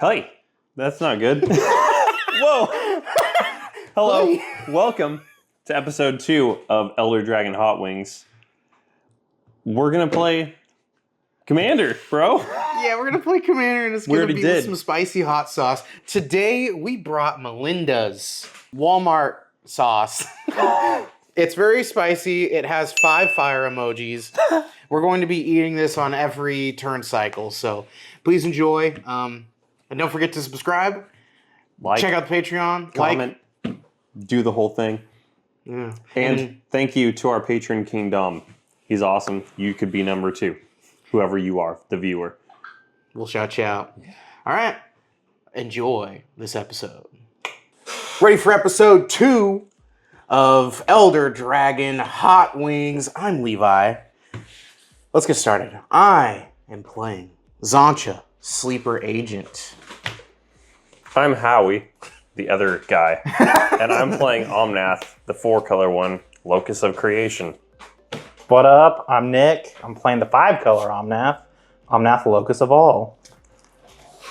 Hey, that's not good. Whoa. Hello. Welcome to episode 2 of Elder Dragon Hotwings. We're going to play Commander, bro. Yeah, we're going to play Commander, and it's going to be with some spicy hot sauce. Today, we brought Lynde's Walmart sauce. It's very spicy. It has 5 fire emojis. We're going to be eating this on every turn cycle, so please enjoy. And don't forget to subscribe. Check out the Patreon. Comment. Do the whole thing. Yeah. And thank you to our patron, King Dom. He's awesome. You could be number 2. Whoever you are, the viewer. We'll shout you out. All right. Enjoy this episode. Ready for episode 2 of Elder Dragon Hotwings. I'm Levi. Let's get started. I am playing Xantcha, Sleeper Agent. I'm Howie, the other guy. And I'm playing Omnath, the 4-color one, Locus of Creation. What up? I'm Nick. I'm playing the 5-color Omnath. Omnath, the Locus of All.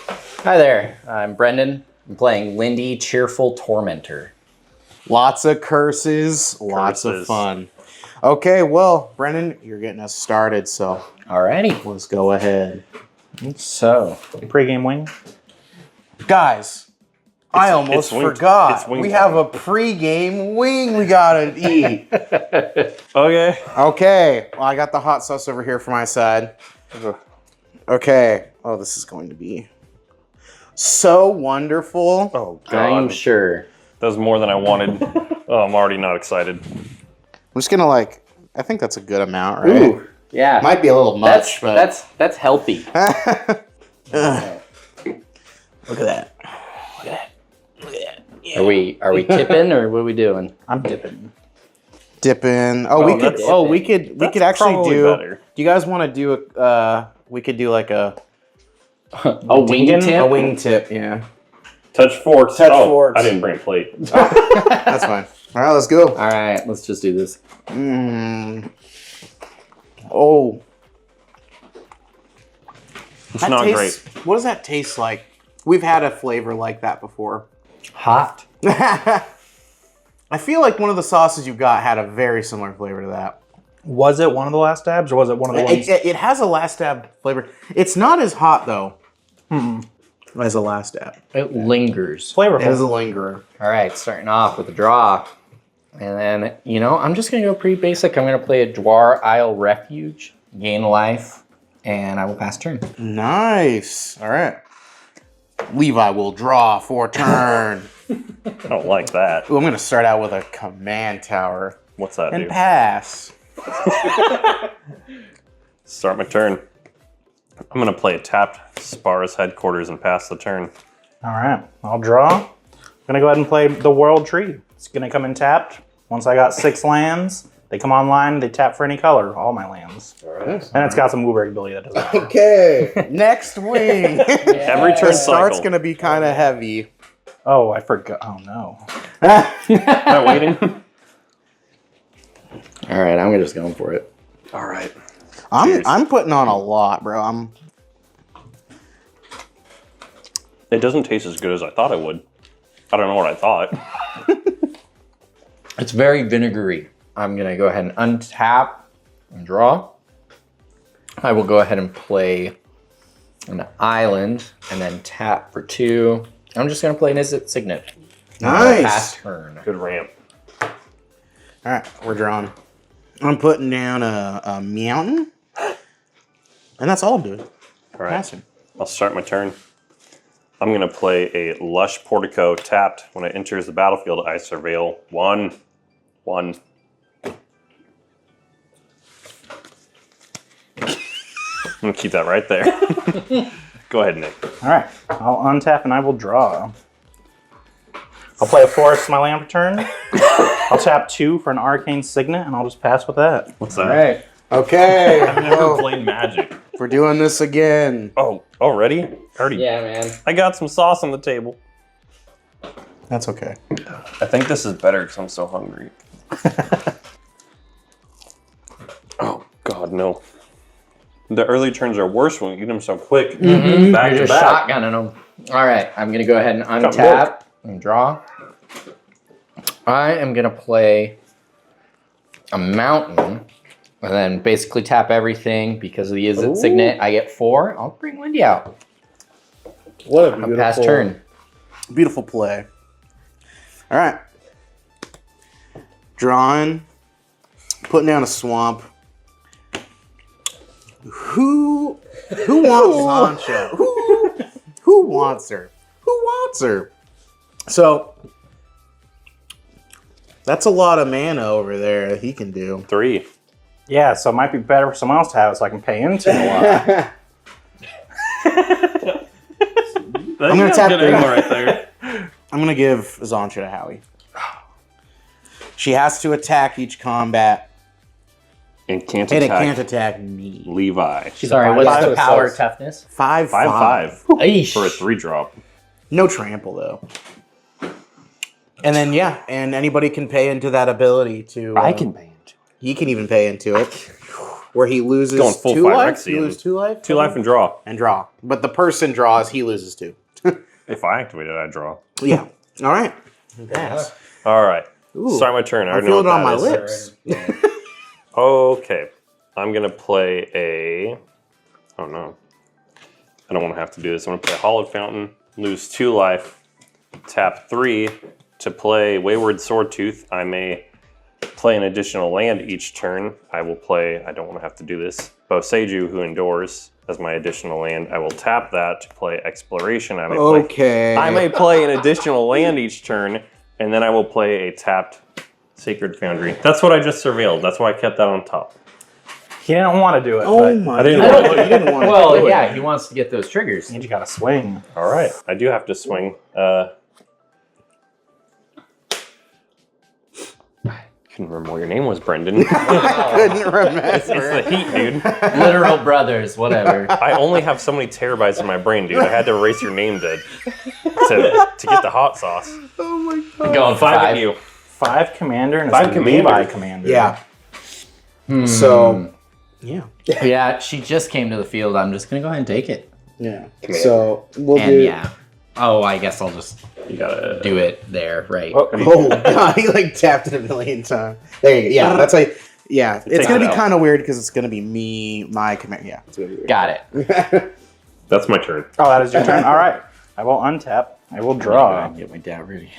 Hi there. I'm Brendan. I'm playing Lynde, Cheerful Tormentor. Lots of curses, lots of fun. Okay, well, Brendan, you're getting us started, so Alrighty. let's go ahead. So, Pre-game wing. Guys, I almost wing forgot. wing We time. have a pre-game wing we gotta eat. Okay. Okay, well, I got the hot sauce over here for my side. Okay, oh, this is going to be so wonderful. Oh, God. I'm sure. That was more than I wanted. Oh, I'm already not excited. I'm just gonna I think that's a good amount, right? Ooh, yeah. Might be a little much, but That's healthy. look at that. Are we tipping or what are we doing? I'm dipping. Dipping. Oh, Oh, we could. that's- Oh, we could. We that's could actually probably do. better. Do you guys want to do a? We could do like a A wing tip? A wing tip. Yeah, Touch forks. Touch forks. I didn't bring a plate. that's fine. All right, let's go. Alright, let's just do this. Oh, It's not great. What does that taste like? We've had a flavor like that before. Hot. I feel like one of the sauces you got had a very similar flavor to that. Was it one of the last dabs, or was it one of the ones? It has a last dab flavor. It's not as hot though as a last dab. It lingers. It is a Flavorful. lingerer. Alright, starting off with a draw. And then, I'm just going to go pretty basic. I'm going to play a Dwar Isle Refuge, gain life, and I will pass turn. Nice. All right. Levi will draw for turn. I don't like that. Ooh, I'm going to start out with a command tower What's that and do? pass. Start my turn. I'm going to play a tapped Spar's Headquarters and pass the turn. All right, I'll draw. I'm gonna go ahead and play the World Tree. It's gonna come in tapped. Once I got 6 lands, they come online. They tap for any color, all my lands. All right. And it's got some Wooberg ability that does that. Okay. Next wing. Every turn The start's cycle. going to be kind of heavy. Oh, I forgot. Oh no. Am I waiting? Alright, I'm just going for it. All right. I'm putting on a lot, bro. It doesn't taste as good as I thought it would. I don't know what I thought. It's very vinegary. I'm going to go ahead and untap and draw. I will go ahead and play an island and then tap for 2. I'm just going to play an Izzet Signet. Nice. Pass turn. Good ramp. All right, we're drawing. I'm putting down a mountain. And that's all I'm doing. All right. Passing. I'll start my turn. I'm going to play a Lush Portico tapped. When it enters the battlefield, I surveil 1. I'm going to keep that right there. Go ahead, Nick. All right, I'll untap and I will draw. I'll play a Forest my land for turn. I'll tap 2 for an Arcane Signet, and I'll just pass with that. What's that? Alright. Okay. I've never played Magic. We're doing this again. Oh, already? Already. Yeah, man. I got some sauce on the table. That's okay. I think this is better because I'm so hungry. Oh, God, no. The early turns are worse when we get them so quick. Back You're to just back. shotgunning them. All right, I'm going to go ahead and untap and draw. I am going to play a mountain and then basically tap everything because of the Is It Signet. I get 4. I'll bring Lynde out. What a beautiful pass turn. Beautiful play. All right. Drawing. Putting down a swamp. Who wants Xantcha? Who wants her? Who wants her? So that's a lot of mana over there that he can do. 3. Yeah, so it might be better for someone else to have it so I can pay into a lot. I'm gonna tap good angle right there. I'm gonna give Xantcha to Howie. She has to attack each combat, And can't and it attack can't attack me. Levi. Sorry, what's the power toughness? 5/5 Eesh. For a 3-drop. No trample though. And then and anybody can pay into that ability to. I can pay into it. He can even pay into it, where he loses Going full 2 life. Phyrexian. He loses 2 life. 2 life and draw. and draw. But the person draws, he loses 2. If I activate it, I draw. Yeah. All right. Pass. All right. Ooh, Start my turn. I I already feel know it on my what that is. lips. Okay. I'm going to play a... Oh, no. I don't want to have to do this. I'm going to play a Hollowed Fountain, lose 2 life, tap 3 to play Wayward Swordtooth. I may play an additional land each turn. I will play... I don't want to have to do this. Boseiju, who endures as my additional land. I will tap that to play Exploration. I may play an additional land each turn, and then I will play a tapped Sacred Foundry. That's what I just surveilled. That's why I kept that on top. He didn't want to do it. Oh but my I didn't god. want to. You didn't want to Well, do it. yeah, he wants to get those triggers. You just gotta swing. All right. I do have to swing. Couldn't remember what your name was, Brendan. Couldn't remember. It's the heat, dude. Literal brothers, whatever. I only have so many terabytes in my brain, dude. I had to erase your name to get the hot sauce. Oh my god. Going 5 of you. 5 commander and 5 a commander. Levi commander. Yeah. So, yeah. Yeah, she just came to the field. I'm just going to go ahead and take it. Yeah. So, we'll And do... yeah. Oh, I guess I'll just You gotta do it there, right? Oh, Oh god, he like tapped it a million times. There you go. Yeah, that's like... Yeah, it's Take going to it be out. kind of weird because it's going to be me, my command. Yeah, it's going to be weird. Got it. That's my turn. Oh, that is your turn. All right. I will untap. I will draw. Get my dad ready.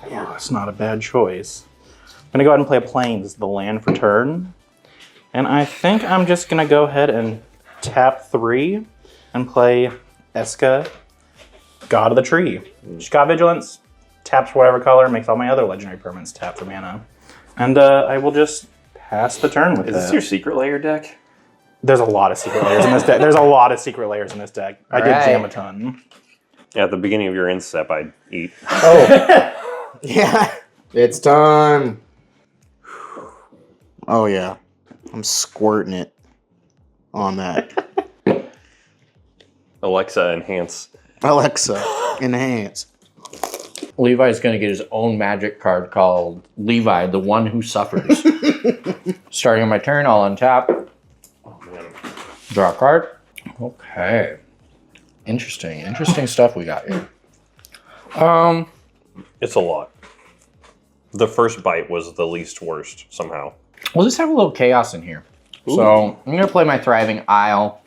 Yeah, it's not a bad choice. I'm gonna go ahead and play a Plains, the land for turn. And I think I'm just gonna go ahead and tap 3 and play Eska, God of the Tree. She's got Vigilance, taps whatever color, makes all my other legendary permanents tap for mana. And I will just pass the turn with Is that. this your secret layer deck? There's a lot of secret layers in this deck. There's a lot of secret layers in this deck. I did Alright. jam a ton. Yeah, at the beginning of your instep, I'd eat. Oh. Yeah. It's time. Oh, yeah. I'm squirting it on that. Alexa, enhance. Alexa, enhance. Levi's going to get his own magic card called Levi, the One Who Suffers. Starting on my turn, I'll untap. Oh, man. Draw a card. Okay. Interesting stuff we got here. It's a lot. The first bite was the least worst, somehow. We'll just have a little chaos in here. Ooh. So I'm going to play my Thriving Isle,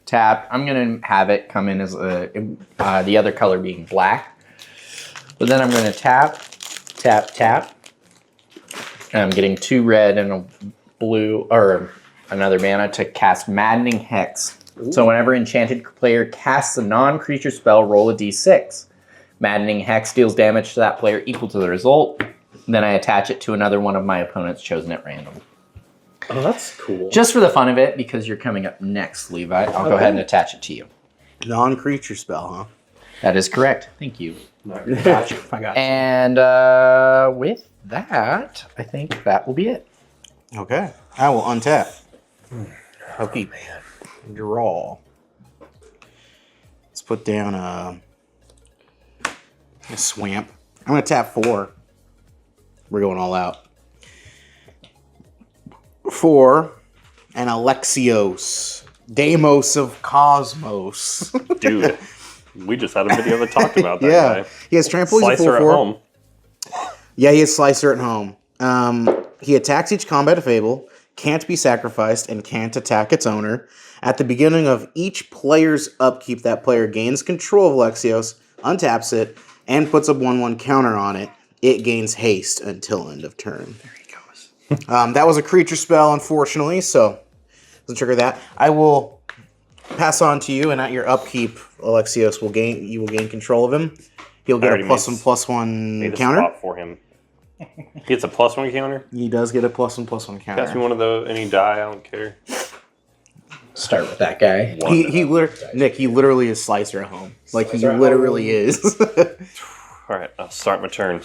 tap. I'm going to have it come in as the other color being black. But then I'm going to tap. And I'm getting 2 red and a blue, or another mana to cast Maddening Hex. Ooh. So whenever enchanted player casts a non-creature spell, roll a d6. Maddening Hex deals damage to that player equal to the result. Then I attach it to another one of my opponents chosen at random. Oh, that's cool. Just for the fun of it, because you're coming up next, Levi, I'll go ahead and attach it to you. Non-creature spell, huh? That is correct. Thank you. Got you. I got you. And with that, I think that will be it. Okay. I will untap. Okay, man. Draw. Let's put down a swamp. I'm going to tap 4. We're going all out. 4. And Alexios. Deimos of Cosmos. Dude. We just had a video that talked about that Yeah. guy. He has trample. He's a Slicer at 4/4. home. Yeah, he has Slicer at home. He attacks each combat fable, can't be sacrificed, and can't attack its owner. At the beginning of each player's upkeep, that player gains control of Alexios, untaps it, and puts a 1/1 counter on it. It gains haste until end of turn. There he goes. That was a creature spell, unfortunately, so doesn't trigger that. I will pass on to you, and at your upkeep, Alexios will gain control of him. He'll get a +1/+1 Made a counter. spot for him. He gets a +1 counter. He does get a +1/+1 counter. Pass me one of those. Any die, I don't care. Start with that guy. Nick, he literally is Slicer at home. Like, he literally is. All right, I'll start my turn.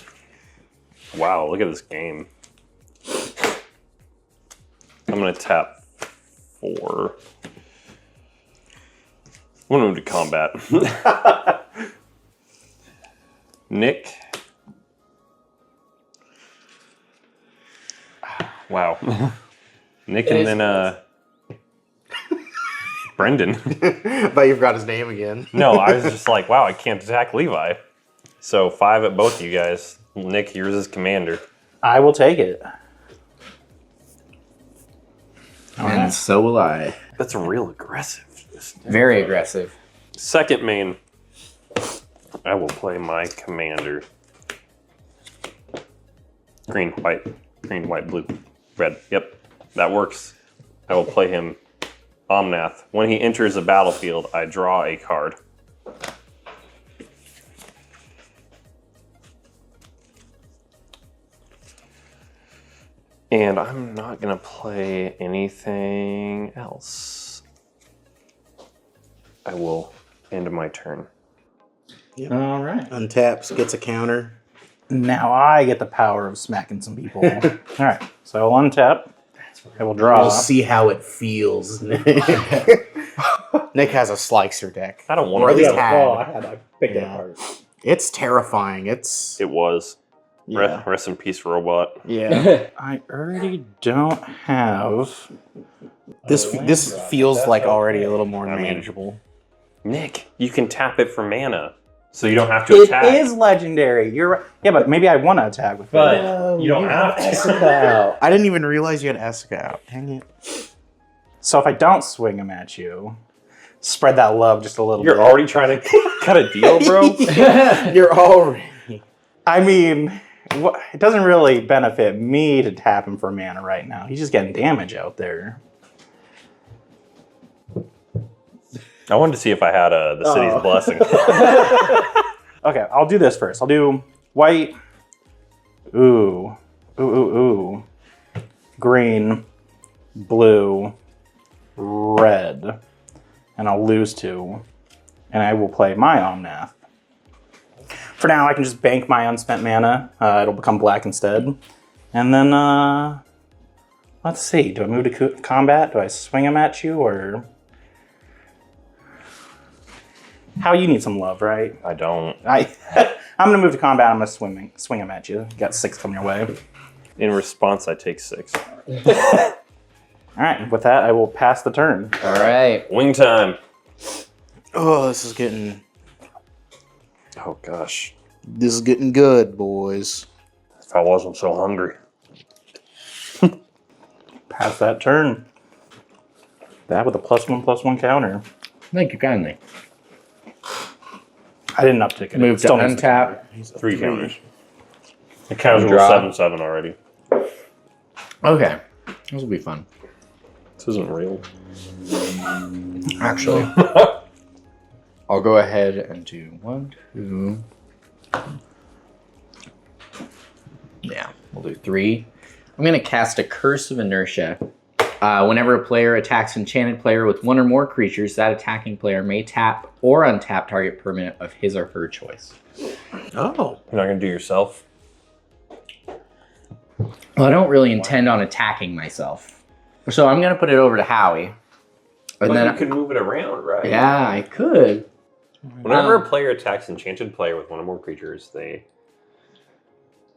Wow, look at this game. I'm going to tap 4. I'm going to move to combat. Nick. Wow. Nick and then Brendan. But you forgot his name again. No, I was just like, wow, I can't attack Levi. So 5 at both of you guys. Nick, yours is commander. I will take it. And so will I. That's real aggressive. Very aggressive. Second main, I will play my commander. Green, white, blue, red. Yep, that works. I will play him Omnath. When he enters the battlefield, I draw a card. And I'm not going to play anything else. I will end my turn. Yep. All right. Untaps, gets a counter. Now I get the power of smacking some people. All right. So I'll untap. I will draw. We'll see how it feels. Nick has a Slicer deck. I don't want Or at to. least I picked it apart. It's terrifying. It was. Yeah. Rest in peace, robot. Yeah. I already don't have. This feels like already a little more I mean, manageable. Nick, you can tap it for mana, so you don't have to It attack. is legendary. You're right. Yeah, but maybe I want to attack with it. You don't have to. I didn't even realize you had Esca out. Dang it. So if I don't swing them at you, spread that love just a little bit. You're already trying to cut a deal, bro? You're already. I mean, it doesn't really benefit me to tap him for mana right now. He's just getting damage out there. I wanted to see if I had the city's blessing. Okay, I'll do this first. I'll do white. Ooh. Green. Blue. Red. And I'll lose 2. And I will play my Omnath. For now, I can just bank my unspent mana. It'll become black instead. And then, let's see. Do I move to combat? Do I swing them at you, or... How you need some love, right? I don't. I'm going to move to combat. I'm going to swing them at you. You got 6 coming your way. In response, I take 6. All right. With that, I will pass the turn. All right. Wing time. Oh, this is getting Oh, gosh. good, boys. If I wasn't so hungry. Pass that turn. That with a +1/+1 counter. Thank you kindly. I didn't uptick it. Move to Still needs the untap. counter. 3 counters. The counters were Draw. 7/7 already. Okay. This will be fun. This isn't real. Actually. I'll go ahead and do 1, 2. Yeah, we'll do 3. I'm going to cast a Curse of Inertia. Whenever a player attacks an enchanted player with 1 or more creatures, that attacking player may tap or untap target permanent of his or her choice. Oh. You're not going to do yourself? Well, I don't really intend on attacking myself. So I'm going to put it over to Howie. And then you could move it around, right? Yeah, I could. Whenever a player attacks an enchanted player with 1 or more creatures, they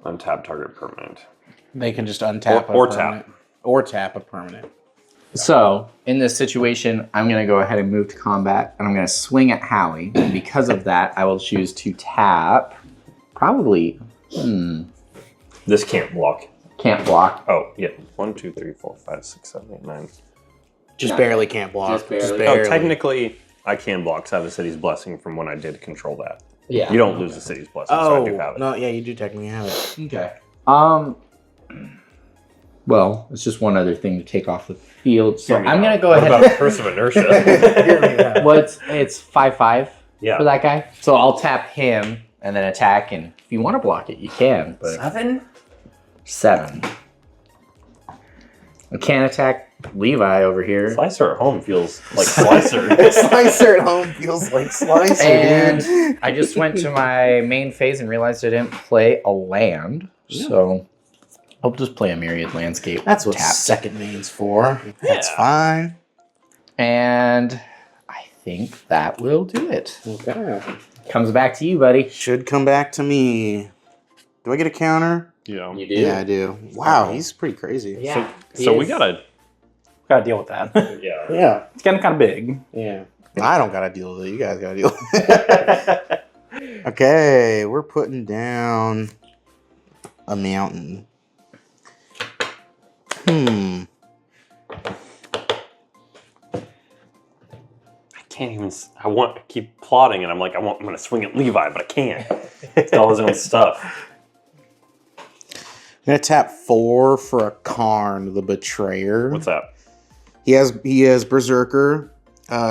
untap target permanent. They can just untap Or a permanent. tap. Or tap a permanent. So, in this situation, I'm going to go ahead and move to combat, and I'm going to swing at Howie. And because of that, I will choose to tap. Probably. This can't block. Can't block. Oh, yeah. 1, 2, 3, 4, 5, 6, 7, 8, 9. Just barely can't block. Just barely. Oh, technically, I can block because I have a city's blessing from when I did control that. Yeah. You don't lose the city's blessing, so I do have it. No, yeah, you do technically have it. Okay. Well, it's just one other thing to take off the field. So I'm going to go ahead What about Curse of Inertia? Well, it's 5/5 Yeah. for that guy. So I'll tap him and then attack. And if you want to block it, you can. But 7. I can't attack Levi over here. Slicer at home feels like Slicer. Slicer at home feels like Slicer, And dude. I just went to my main phase and realized I didn't play a land. So I'll just play a Myriad Landscape. That's what tapped. second main's for. That's Yeah. fine. And I think that will do it. Okay. Comes back to you, buddy. Should come back to me. Do I get a counter? Yeah. You do? Yeah, I do. Wow, he's pretty crazy. Yeah. So we gotta. deal with that. Yeah. Yeah. It's getting kind of big. Yeah. I don't gotta deal with it. You guys gotta deal with it. Okay, we're putting down a mountain. I can't even. I keep plotting, and I'm like, I'm gonna swing at Levi, but I can't. It's all his own stuff. I'm gonna tap 4 for a Karn, the Betrayer. What's that? He has Berserker.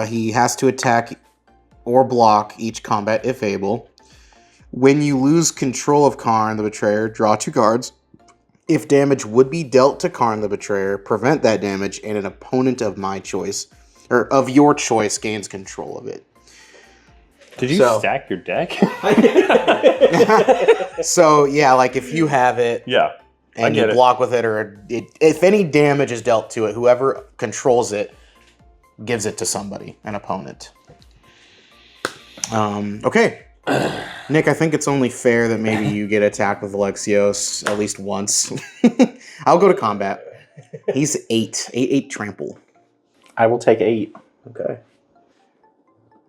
He has to attack or block each combat if able. When you lose control of Karn, the Betrayer, draw 2 cards. If damage would be dealt to Karn, the Betrayer, prevent that damage, and an opponent of my choice, or of your choice, gains control of it. Did you stack your deck? So, yeah, like if you have it, Yeah. and you block with it, or if any damage is dealt to it, whoever controls it gives it to somebody, an opponent. Okay. Nick, I think it's only fair that maybe you get attacked with Alexios at least once. I'll go to combat. He's 8 trample. I will take 8. Okay.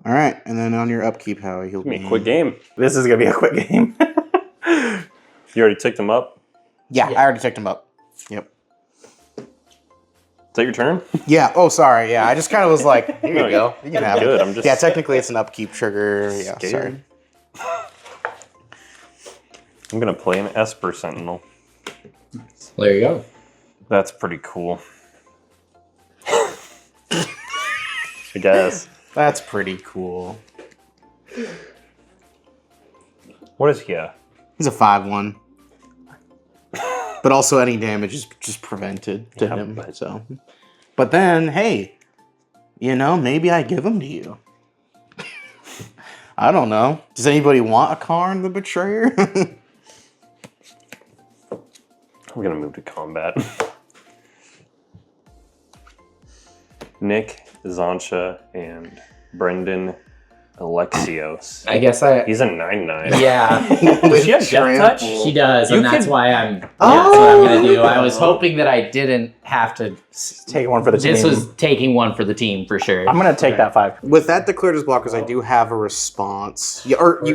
All right, and then on your upkeep, Howie, he'll Give me be a quick game. This is going to be a quick game. You already ticked him up? Yeah, I already ticked him up. Yep. Is that your turn? Yeah. Oh, sorry. Yeah, I just kind of was like, here No, you go. You can have good. it. I'm just Yeah, technically it's an upkeep trigger. Yeah, scared. sorry. I'm gonna play an Esper Sentinel. There you go. That's pretty cool. I guess. That's pretty cool. What is he at? He's a 5/1. But also any damage is just prevented to Yeah, him. But then, hey, maybe I give him to you. I don't know. Does anybody want a Karn, the Betrayer? I'm gonna move to combat. Nick, Xantcha, and Brendan Alexios. I guess He's a 9/9. Yeah, Does she have Death Touch? he does, You and that's could- why that's what I'm gonna do. I was hoping that I didn't have to. Take one for the team. This was taking one for the team for sure. I'm going to take that 5. With that declared as blockers, I do have a response. Yeah, or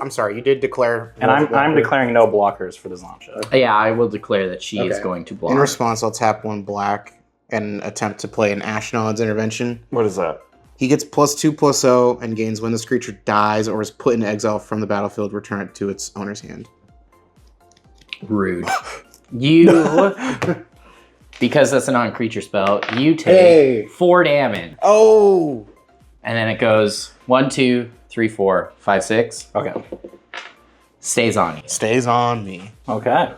I'm sorry, you did declare. And I'm declaring no blockers for the Xantcha. Yeah, I will declare that she is going to block. In response, I'll tap 1 black and attempt to play an Ashnod's Intervention. What is that? He gets +2/+0 and gains when this creature dies or is put in exile from the battlefield, return it to its owner's hand. Rude. You, because that's a non-creature spell, you take 4 damage. Oh! And then it goes 1, 2, 3, 4, 5, 6. Okay. Stays on you. Stays on me. Okay.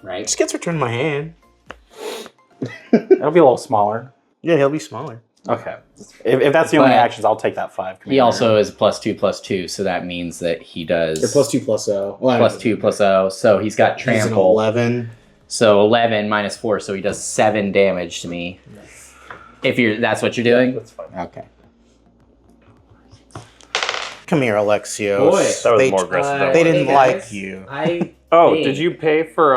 Right? Just gets returned to my hand. It'll be a little smaller. Yeah, he'll be smaller. Okay. If that's the only But actions, I'll take that 5. He Commander. also is +2/+2, so that means that he does +2/+0. Well, +2/+0. So he's got He's an trample. 11. So 11 minus 4, so he does 7 damage to me. If that's what you're doing? That's fine. Okay. Come here, Alexios. Boy. That was more aggressive than They I didn't Hey, like guys. you. Oh, Hey. did you pay for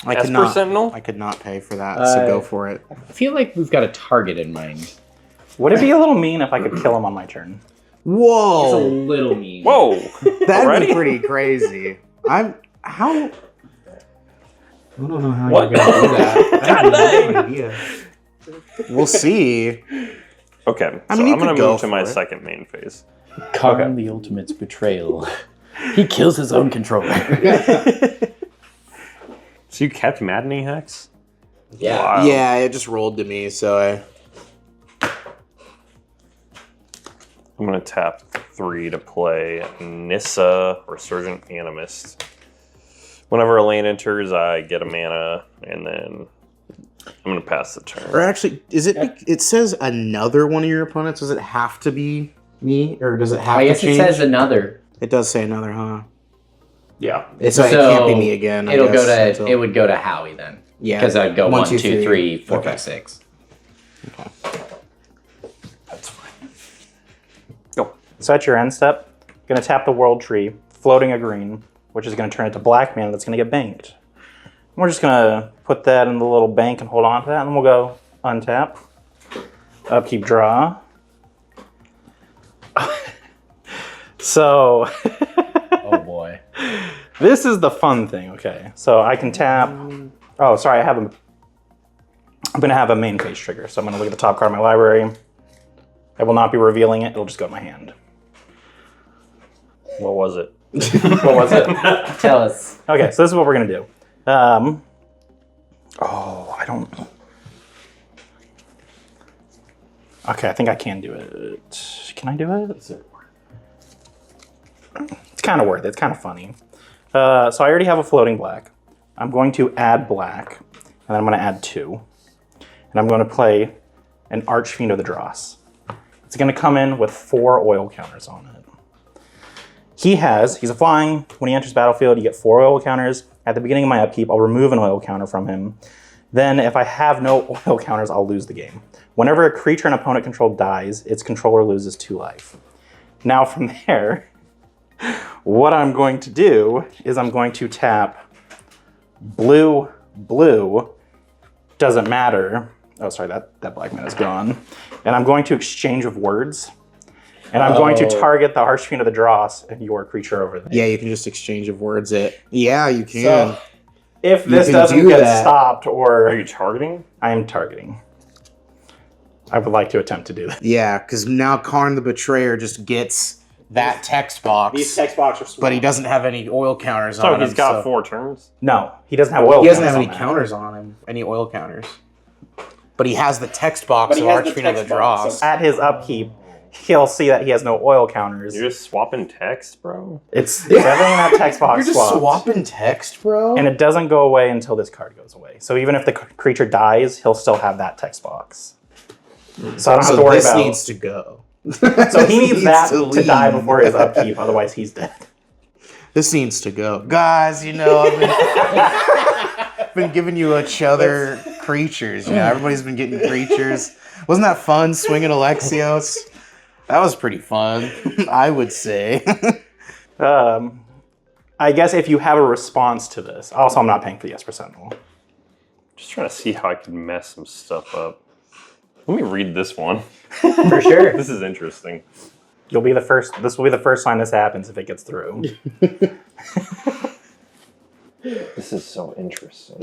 Esper Sentinel? I could not pay for that, so go for it. I feel like we've got a target in mind. Would it be a little mean if I could kill him on my turn? Whoa! It's a little mean. Whoa! That'd be pretty crazy. I don't know how What? you're gonna do that. I have dang. no idea. We'll see. Okay, I so mean, you I'm going could to go move to my for it. second main phase. Karn the Ultimate's betrayal. He kills his own controller. So you kept Maddening Hex? Yeah. Wow. Yeah, it just rolled to me, so I'm going to tap 3 to play Nissa, Resurgent Animist. Whenever a land enters, I get a mana, and then I'm going to pass the turn. Or actually, is it? It says another one of your opponents. Does it have to be me, or does it have I to guess change? it says another. It does say another, huh? Yeah. So it can't be me again. I It'll guess, go to until- it would go to Howie then. Yeah, Because I'd go 1, 2, 3, 4, Okay. 5, 6. Okay. That's fine. Go. So at your end step, going to tap the World Tree, floating a green, which is going to turn into black mana that's going to get banked. We're just going to put that in the little bank and hold on to that, and then we'll go untap, upkeep, draw. So Oh boy. this is the fun thing, okay? So I can tap. Oh, sorry, I'm going to have a main phase trigger. So I'm going to look at the top card of my library. I will not be revealing it. It'll just go to my hand. What was it? What was it? Tell us. Okay, so this is what we're going to do. I don't... Okay, I think I can do it. Can I do it? It's kind of worth it. It's kind of funny. So I already have a floating black. I'm going to add black, and then I'm going to add 2. And I'm going to play an Archfiend of the Dross. It's going to come in with 4 oil counters on it. He's a flying. When he enters battlefield, you get 4 oil counters. At the beginning of my upkeep, I'll remove an oil counter from him. Then if I have no oil counters, I'll lose the game. Whenever a creature an opponent controlled dies, its controller loses 2 life. Now from there, what I'm going to do is I'm going to tap blue, doesn't matter. Oh, sorry, that black mana is gone. And I'm going to exchange of words. And I'm going to target the Archfiend of the Dross and your creature over there. Yeah, you can just exchange of words it. Yeah, you can. So, if You this can doesn't do get that. stopped, Are or you targeting? I am targeting. I would like to attempt to do that. Yeah, because now Karn the Betrayer just gets that text box. text boxes are small. But he doesn't have any oil counters So on him. he's got 4 turns? No, he doesn't have oil. He doesn't have counters any on that. counters on him. Any oil counters. But he has the text box of he has the Archfiend of the text box, Dross. so at his upkeep, he'll see that he has no oil counters. You're just swapping text, bro? It's everything in that text box You're just swapped. swapping text, bro? And it doesn't go away until this card goes away. So even if the creature dies, he'll still have that text box. So I don't have to worry this about. needs to go. So he needs that to die leave. before his upkeep. Otherwise, he's dead. This needs to go. Guys, I've been giving you each other creatures. Everybody's been getting creatures. Wasn't that fun, swinging Alexios? That was pretty fun, I would say. I guess if you have a response to this. Also, I'm not paying for the Esper Sentinel. Just trying to see how I can mess some stuff up. Let me read this one. For sure. This is interesting. You'll be the first. This will be the first time this happens if it gets through. This is so interesting.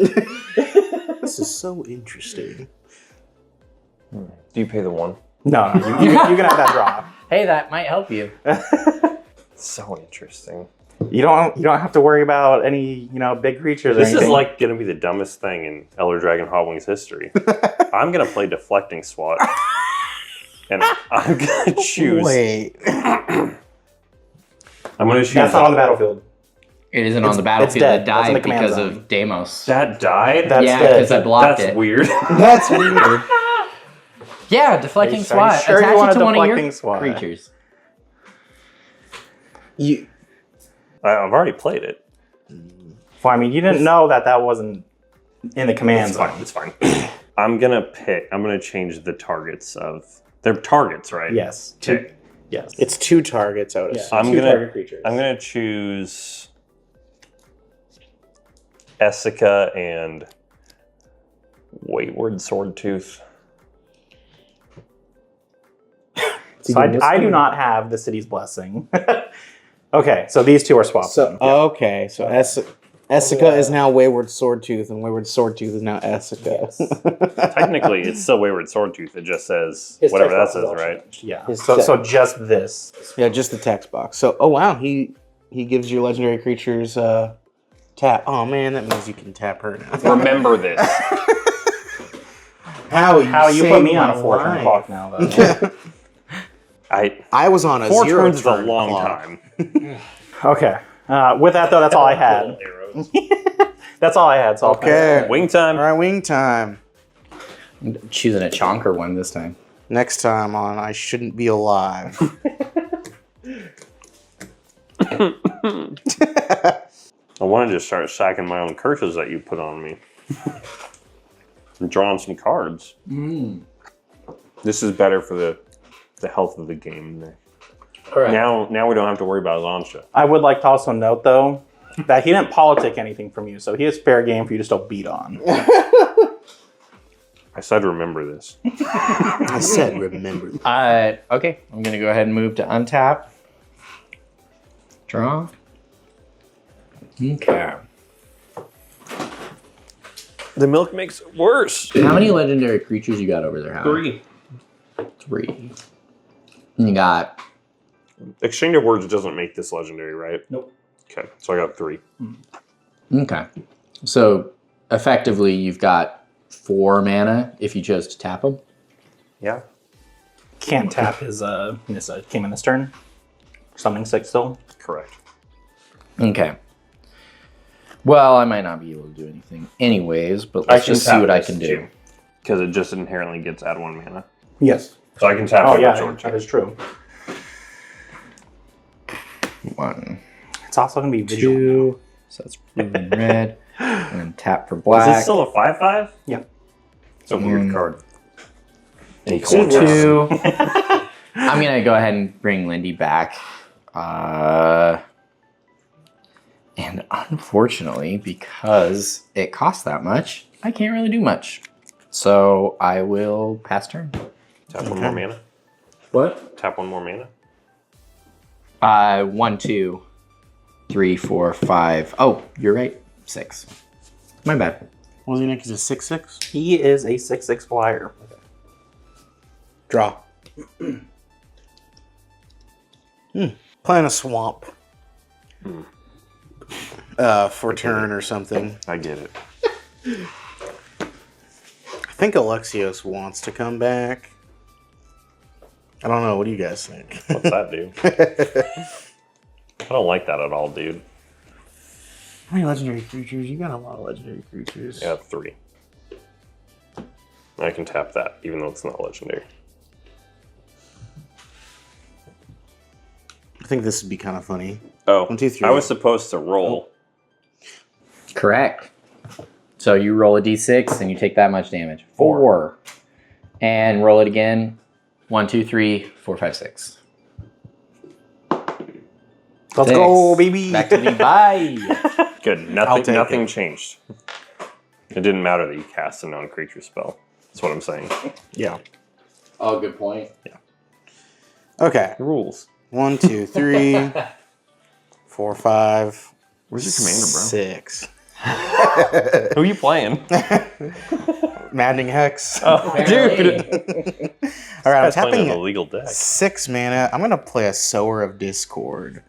This is so interesting. Do you pay the 1? No, you can have that drop. Hey, that might help you. So interesting. You don't have to worry about any big creatures. This or anything. is like going to be the dumbest thing in Elder Dragon Hotwings history. I'm going to play Deflecting Swat. And I'm going to choose... Wait. I'm going to choose... That's not on the battlefield. It isn't on the battlefield. dead. It That's in the died command because zone. of Deimos. That died? That's yeah, dead. because I blocked That's it. weird. That's weird. Yeah, deflecting Are you swat. sure you Attach want it a to one of deflecting your swat? creatures. I've already played it. Well, I mean, you didn't know that wasn't in the command It's zone. fine. It's fine. I'm going to change the targets of... They're targets, right? Yes. Okay. Yes. It's 2 targets, I would assume. I'm two gonna target creatures. I'm gonna choose Xantcha and Wayward Swordtooth. So I do not have the city's blessing. Okay, so these two are swapped. So okay, so Xantcha is now Wayward Swordtooth, and Wayward Swordtooth is now Xantcha. Technically, it's still Wayward Swordtooth. It just says His whatever that text says, box is also right? changed, Yeah. His So just this. Yeah, just the text box. So, oh wow, he gives your legendary creatures tap. Oh man, that means you can tap her now. Remember this. How you put saved me on my a 4-turn life. clock now, though. I was on a 4 zero turns is a turn long clock. time. Okay. With that, though, that's all I had. Arrows. That's all I had. So I'll pass. Okay. Wing time. All right, wing time. I'm choosing a chonker one this time. Next time on I Shouldn't Be Alive. I wanted to start sacking my own curses that you put on me. And drawing some cards. This is better for the health of the game. Correct. Now we don't have to worry about Xantcha. I would like to also note, though, that he didn't politic anything from you, so he is fair game for you to still beat on. I said remember this. I said remember. Okay, I'm gonna go ahead and move to untap. Draw. Okay. The milk makes it worse. How many legendary creatures you got over there, Howard? 3. And you got Exchange of Words doesn't make this legendary, right? Nope. Okay, so I got 3. okay. So effectively, you've got 4 mana if you chose to tap them. Yeah. Can't tap his came in this turn. Summoning 6 still. Correct. Okay. Well, I might not be able to do anything anyways, but let's just see what I can do. Because it just inherently gets add 1 mana. Yes. So I can tap Oh, it yeah, with Sword that Tooth. is true. 1, It's also going to be visual. 2. So that's blue and red. And then tap for Is black. this still a 5/5? Yeah. It's a weird card. Take 2. I'm gonna go ahead and bring Lynde back. And unfortunately, because it costs that much, I can't really do much. So I will pass turn. Tap 1 more mana. What? Tap 1 more mana. 1, 2, 3, 4, 5. Oh, you're right. 6. My bad. Was he next? Is a 6/6? He is a 6/6 flyer. Draw. Plant a swamp. For turn or something. I get it. I think Alexios wants to come back. I don't know. What do you guys think? What's that do? I don't like that at all, dude. How many legendary creatures? You got a lot of legendary creatures. I have 3. I can tap that, even though it's not legendary. I think this would be kind of funny. Oh, 1, 2, 3. I was supposed to roll. Correct. So you roll a d6 and you take that much damage. 4. And roll it again. 1, 2, 3, 4, 5, 6. Let's 6. go, baby. Back to the bye. Good. I'll take Nothing changed. It didn't matter that you cast a non-creature spell. That's what I'm saying. Yeah. Oh, good point. Okay. Rules. 1, 2, 3, 4, 5. Where's your commander, bro? 6. Who are you playing? Maddening Hex. Oh, dude. All right, I'm Guy's playing tapping an illegal deck. 6 mana. I'm going to play a Sower of Discord.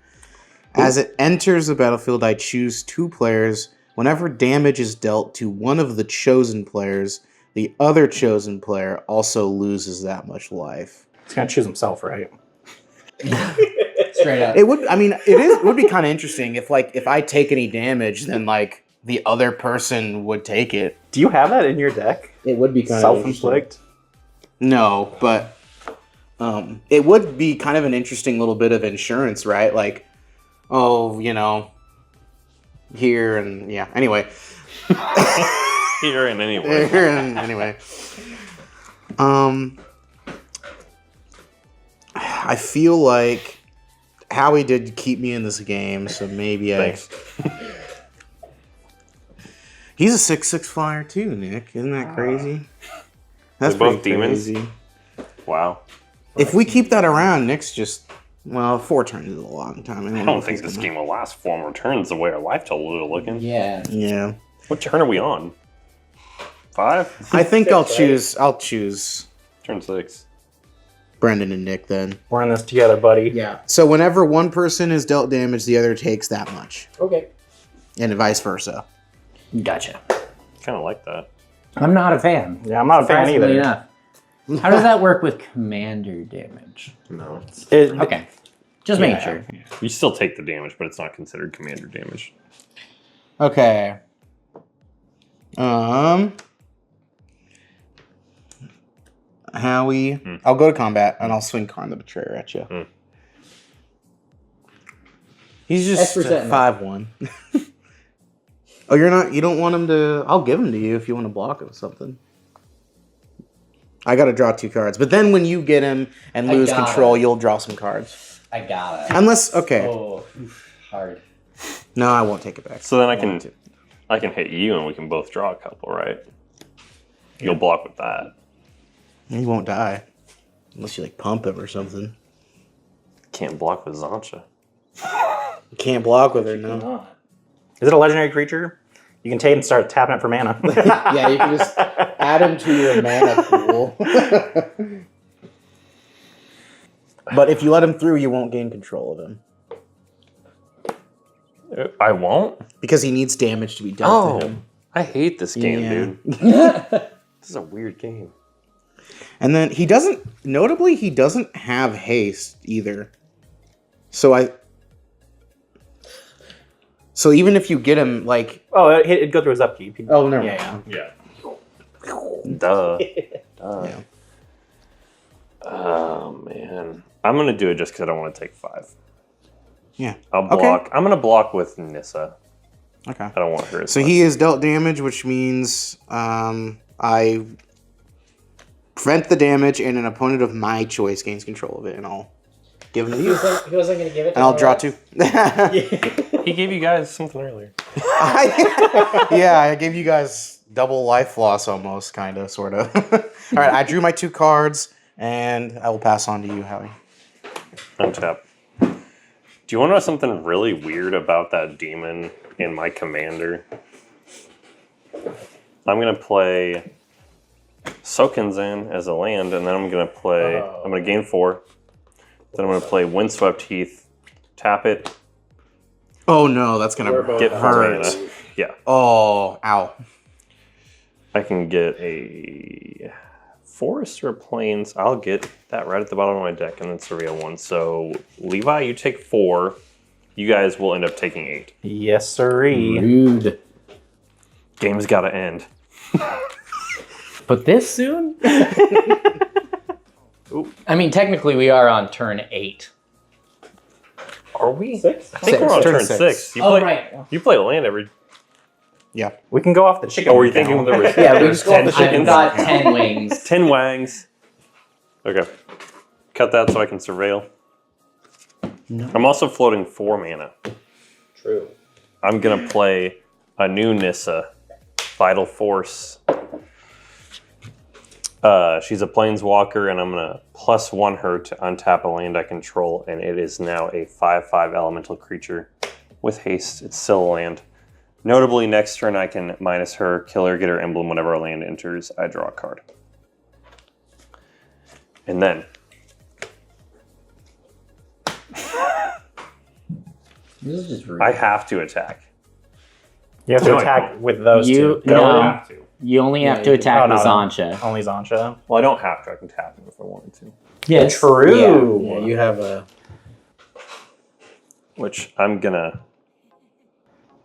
As it enters the battlefield, I choose 2 players. Whenever damage is dealt to one of the chosen players, the other chosen player also loses that much life. He's going to choose himself, right? Straight up. It would, I mean, it would be kind of interesting if I take any damage, then like the other person would take it. Do you have that in your deck? It would be kind of Self-inflict? No, but it would be kind of an interesting little bit of insurance, right? Like, oh, you know, here and yeah. Anyway, Here and anyway. here and anyway. I feel like Howie did keep me in this game, so maybe Thanks. He's a 6/6 flyer too, Nick. Isn't that crazy? That's They're both pretty demons? crazy. Wow. If we keep that around, Nick's just 4 turns is a long time. I don't think this game will last 4 more turns the way our life total is looking. Yeah. Yeah. What turn are we on? 5? I think I'll Six, right? choose Turn 6. Brendan and Nick then. We're in this together, buddy. Yeah. So whenever one person is dealt damage, the other takes that much. Okay. And vice versa. Gotcha. Kind of like that. I'm not a fan. Yeah, I'm not a fan Surprisingly either. enough. How does that work with commander damage? No. Okay. Just making Yeah. sure. You still take the damage, but it's not considered commander damage. Okay. Howie. I'll go to combat and I'll swing Karn the Betrayer at you. He's just X% 5/1. Oh, you don't want him to... I'll give him to you if you want to block him with something. I gotta draw 2 cards. But then when you get him and lose got control, it. you'll draw some cards. I got it. Unless... Okay. Oh, hard. No, I won't take it back. So then I want can to. I can hit you and we can both draw a couple, right? You'll block with that. He won't die. Unless you, pump him or something. Can't block with Xantcha. You can't block with her, no. Is it a legendary creature? You can take it and start tapping it for mana. Yeah, you can just add him to your mana pool. But if you let him through, you won't gain control of him. I won't? Because he needs damage to be dealt to him. I hate this game, Yeah. dude. This is a weird game. And then he doesn't have haste either. So even if you get him, Oh, it'd go through his upkeep. Oh, never Yeah. Yeah. Duh. Yeah. Oh, man. I'm going to do it just because I don't want to take 5. Yeah. I'll block. I'm going to block with Nissa. Okay. I don't want her. as So much. he is dealt damage, which means I prevent the damage and an opponent of my choice gains control of it, and I'll give him to He you. wasn't going to give it to And I'll me, draw right? 2. He gave you guys something earlier. Yeah, I gave you guys double life loss almost, kind of, sort of. All right, I drew my 2 cards, and I will pass on to you, Howie. Untap. Do you want to know something really weird about that demon in my commander? I'm going to play Sokenzan as a land, and then I'm going to play... I'm going to gain 4. Then I'm going to play Windswept Heath, tap it, Oh no, that's gonna get 4 hurt. mana. Yeah. Oh, ow. I can get a Forest or Plains. I'll get that right at the bottom of my deck, and then surveil 1. So, Levi, you take 4. You guys will end up taking 8. Yes, sirree. Rude. Game's got to end. But this soon? I mean, technically we are on turn 8. Are we? 6? I think we're on Turn turn 6. 6. You Oh, play, right. You play land every... Yeah. We can go off the chicken. Oh, were you thinking there was Yeah, we just go 10 I've chickens? got 10 wings. 10 wangs. Okay. Cut that so I can surveil. No. I'm also floating 4 mana. True. I'm going to play a new Nissa, Vital Force. She's a planeswalker, and I'm going to +1 her to untap a land I control, and it is now a 5/5 elemental creature with haste. It's still a land. Notably, next turn I can minus her, kill her, get her emblem. Whenever a land enters, I draw a card. And then... This is just rude. I have to attack. You have to No, I attack don't. with those You- two. no. have to. You only have to you- attack oh, no, with no. Xantcha. Only Xantcha. Well, I don't have to. I can tap him if I wanted to. Yes. True. Yeah, you have a... Which I'm gonna...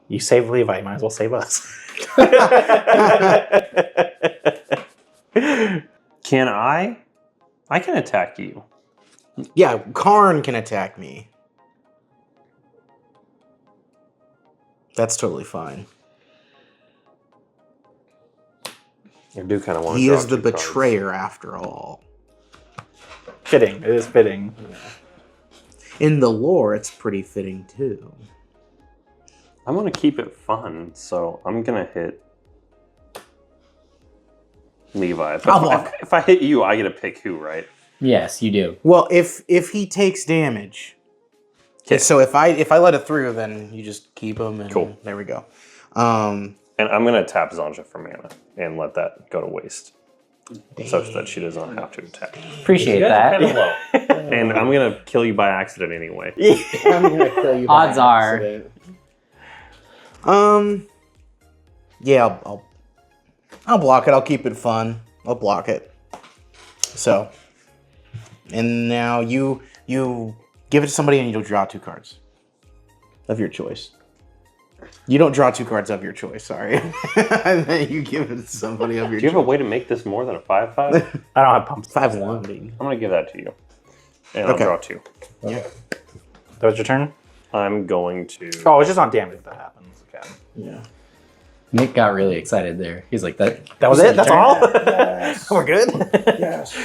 You save Levi, you might as well save us. Can I? I can attack you. Yeah, Karn can attack me. That's totally fine. I do kind of want to. He draw is the 2 cards. betrayer after all. Fitting. It is fitting. In the lore, it's pretty fitting too. I'm gonna keep it fun, so I'm gonna hit Levi. I'll block. If I hit you, I get to pick who, right? Yes, you do. Well, if he takes damage, so if I let it through, then you just keep him. And Cool. There we go. And I'm going to tap Xantcha for mana and let that go to waste. Such that she doesn't have to attack. Appreciate that. Kind of low. And I'm going to kill you by accident anyway. I'm gonna kill you. Odds are. Yeah, I'll block it. I'll keep it fun. I'll block it. So, and now you give it to somebody and you don't draw 2 cards of your choice. You don't draw 2 cards of your choice. Sorry, and then you give it to somebody of your. Do you have a way to make this more than a 5/5? I don't have pumps. 5/1. I'm going to give that to you. And I'll Okay. draw 2. Yeah. That was your turn? I'm going to... Oh, it's just on damage if that happens. Okay. Yeah. Nick got really excited there. He's like, that Was it? That's turn? all? Yes. We're good? Yes.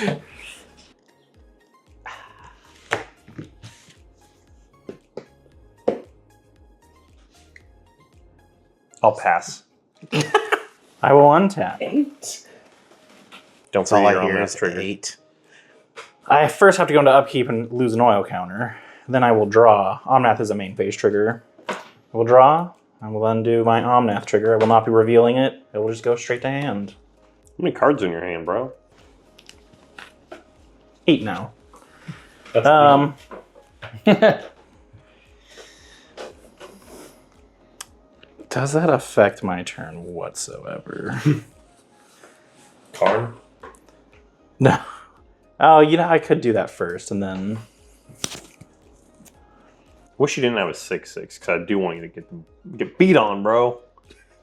I'll pass. I will untap. 8. Don't That's all forget I your hear Omnath is trigger. 8. I first have to go into upkeep and lose an oil counter. Then I will draw. Omnath is a main phase trigger. I will draw. I will then do my Omnath trigger. I will not be revealing it. It will just go straight to hand. How many cards in your hand, bro? 8 now. Does that affect my turn whatsoever? Card? No. Oh, I could do that first and then... Wish you didn't have a 6/6, because I do want you to get beat on, bro.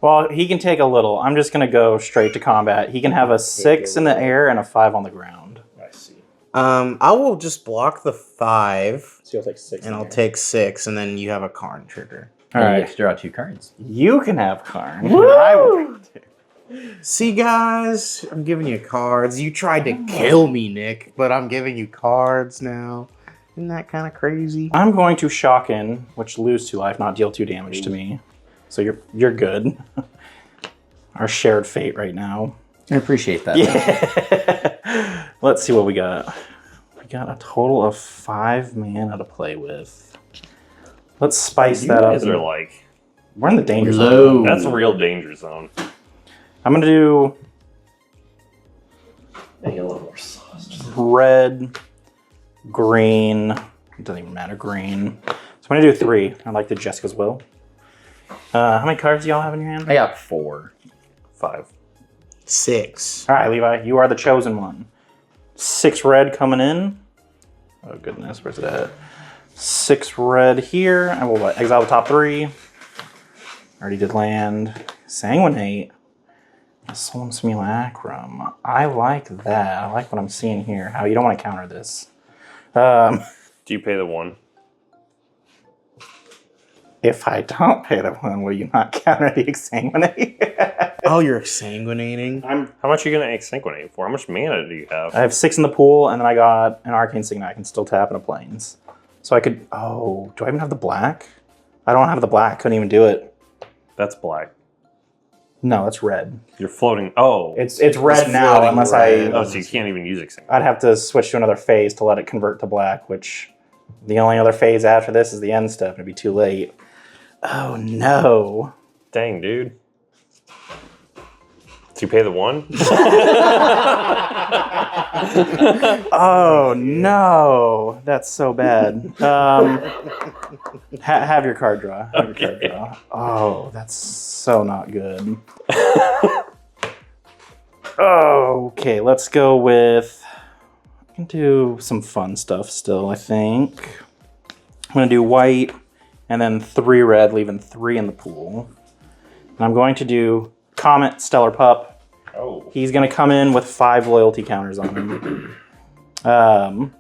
Well, he can take a little. I'm just going to go straight to combat. He can have a 6 in the air and a 5 on the ground. I see. I will just block the 5, So you'll take 6 and I'll take 6, and then you have a Karn trigger. All And you right. get to draw 2 cards. You can have Karn. I will. See, guys, I'm giving you cards. You tried to kill me, Nick, but I'm giving you cards now. Isn't that kind of crazy? I'm going to shock in, which lose 2 life, not deal 2 damage to me. So you're good. Our shared fate right now. I appreciate that. Yeah. Let's see what we got. We got a total of 5 mana to play with. Let's spice You that up. guys are like... We're in the danger Low. zone. That's a real danger zone. I'm going to do Make it a little more sauce. red, green. It doesn't even matter, green. So I'm going to do 3. I like the Jessica's Will. How many cards do y'all have in your hand? I got 4. 5. 6. All right, Levi, you are the chosen one. 6 red coming in. Oh, goodness, where's it at? 6 red here. I will exile the top 3. Already did land. Sanguinate. Solemn Simulacrum. I like that. I like what I'm seeing here. How you don't want to counter this. Do you pay the 1? If I don't pay the 1, will you not counter the Exsanguinate? Oh, you're exsanguinating? How much are you going to exsanguinate for? How much mana do you have? I have 6 in the pool, and then I got an Arcane Signet. I can still tap in a Plains. So I could... Oh, do I even have the black? I don't have the black. Couldn't even do it. That's black. No, it's red. You're floating. Oh. It's red now, floating unless red. Oh, so you can't even use exsanguinate. I'd have to switch to another phase to let it convert to black, which the only other phase after this is the end step, and it'd be too late. Oh, no. Dang, dude. Do you pay the 1? Oh, no. That's so bad. Have your card draw. Have your card draw. Oh, that's so not good. Okay, let's go with... I can do some fun stuff still, I think. I'm going to do white and then 3 red, leaving 3 in the pool. And I'm going to do Comet, Stellar Pup. Oh. He's going to come in with 5 loyalty counters on him. And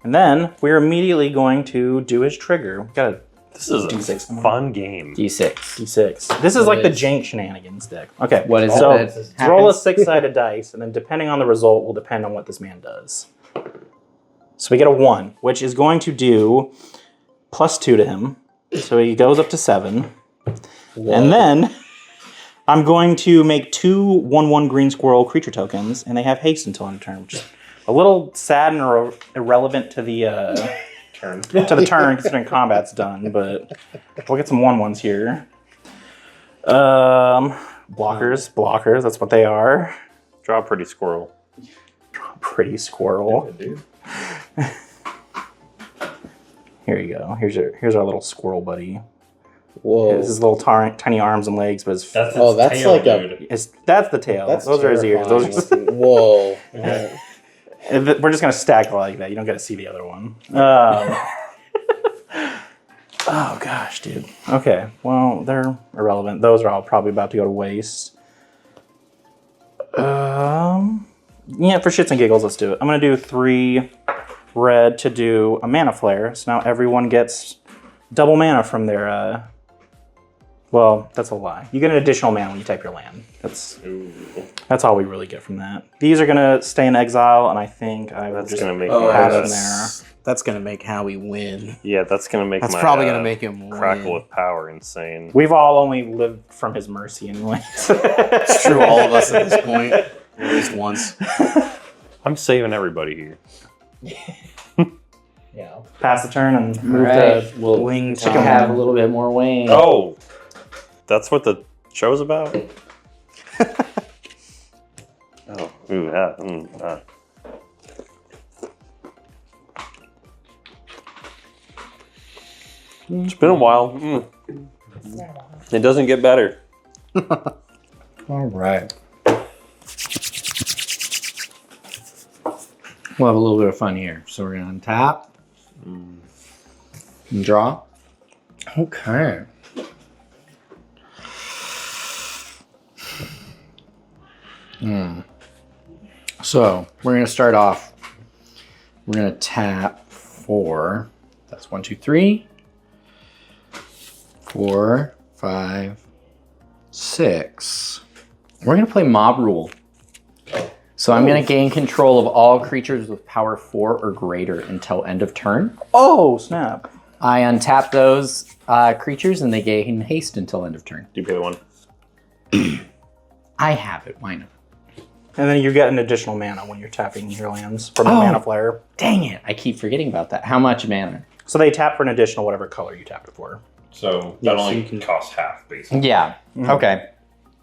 then we're immediately going to do his trigger. We got a This is a D6. fun game. D6. D6. This is like the Jank shenanigans deck. Okay. What is so it that roll a happens? 6-sided dice, and then depending on the result will depend on what this man does. So we get a 1, which is going to do +2 to him. So he goes up to 7. Whoa. And then I'm going to make 2 1/1 green squirrel creature tokens, and they have haste until end of turn, which is a little sad and irrelevant to the turn. Considering combat's done, but we'll get some 1/1s here. Blockers, that's what they are. Draw a pretty squirrel. Pretty squirrel. Here you go. Here's our little squirrel buddy. Whoa. His little tiny arms and legs, but his That's that's like a. that's the tail. Those are his ears. Those are Whoa. we're just gonna stack it like that. You don't get to see the other one. Oh gosh, dude. Okay, well they're irrelevant. Those are all probably about to go to waste. Yeah, for shits and giggles, let's do it. I'm gonna do 3 red to do a mana flare. So now everyone gets double mana from their. Well, that's a lie. You get an additional mana when you type your land. That's all we really get from that. These are gonna stay in exile, and I think I will just gonna make have them there. That's gonna make Howie win. Yeah, that's gonna make That's my, probably gonna make him Crackle win. with Power insane. We've all only lived from his mercy anyways. It's true, all of us at this point, at least once. I'm saving everybody here. Yeah. Pass the turn and move Right. to We'll Wing have time. a little bit more Wayne. Oh, that's what the show's about? Oh, ooh, It's been a while. It doesn't get better. All right. We'll have a little bit of fun here. So we're going to untap and draw. Okay. So we're going to start off. We're going to tap 4. That's 1, 2, 3. 4, 5, 6. We're going to play Mob Rule. So I'm going to gain control of all creatures with power 4 or greater until end of turn. Oh, snap. I untap those creatures and they gain haste until end of turn. Do you pay the 1? I have it. Why not? And then you get an additional mana when you're tapping your lands from the mana flare. Dang it. I keep forgetting about that. How much mana? So they tap for an additional whatever color you tapped it for. So Yeah, that so only you can- costs half, basically. Yeah. Okay.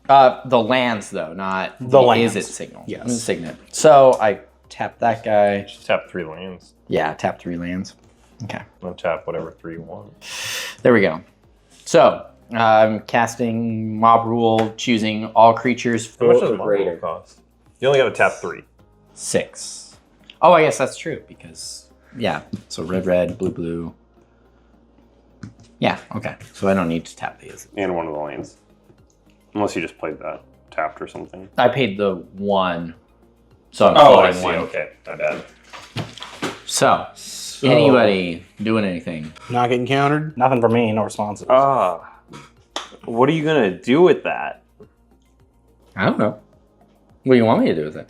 The lands, though, not The lands. Is it signal? Yes. Signet. So I tap that guy. Just tap 3 lands. Yeah, tap 3 lands. Okay. And tap whatever 3 you want. There we go. So I'm casting Mob Rule, choosing all creatures How 4 much does or Mob greater. Rule cost? You only got to tap 3. 6. Oh, I guess that's true because, yeah. So red, blue. Yeah, okay. So I don't need to tap these. And one of the lands. Unless you just played that tapped or something. I paid the 1. So I'm Oh, I floating see. 1. Okay, my bad. So, anybody doing anything? Not getting countered? Nothing for me, no responses. What are you going to do with that? I don't know. What do you want me to do with it?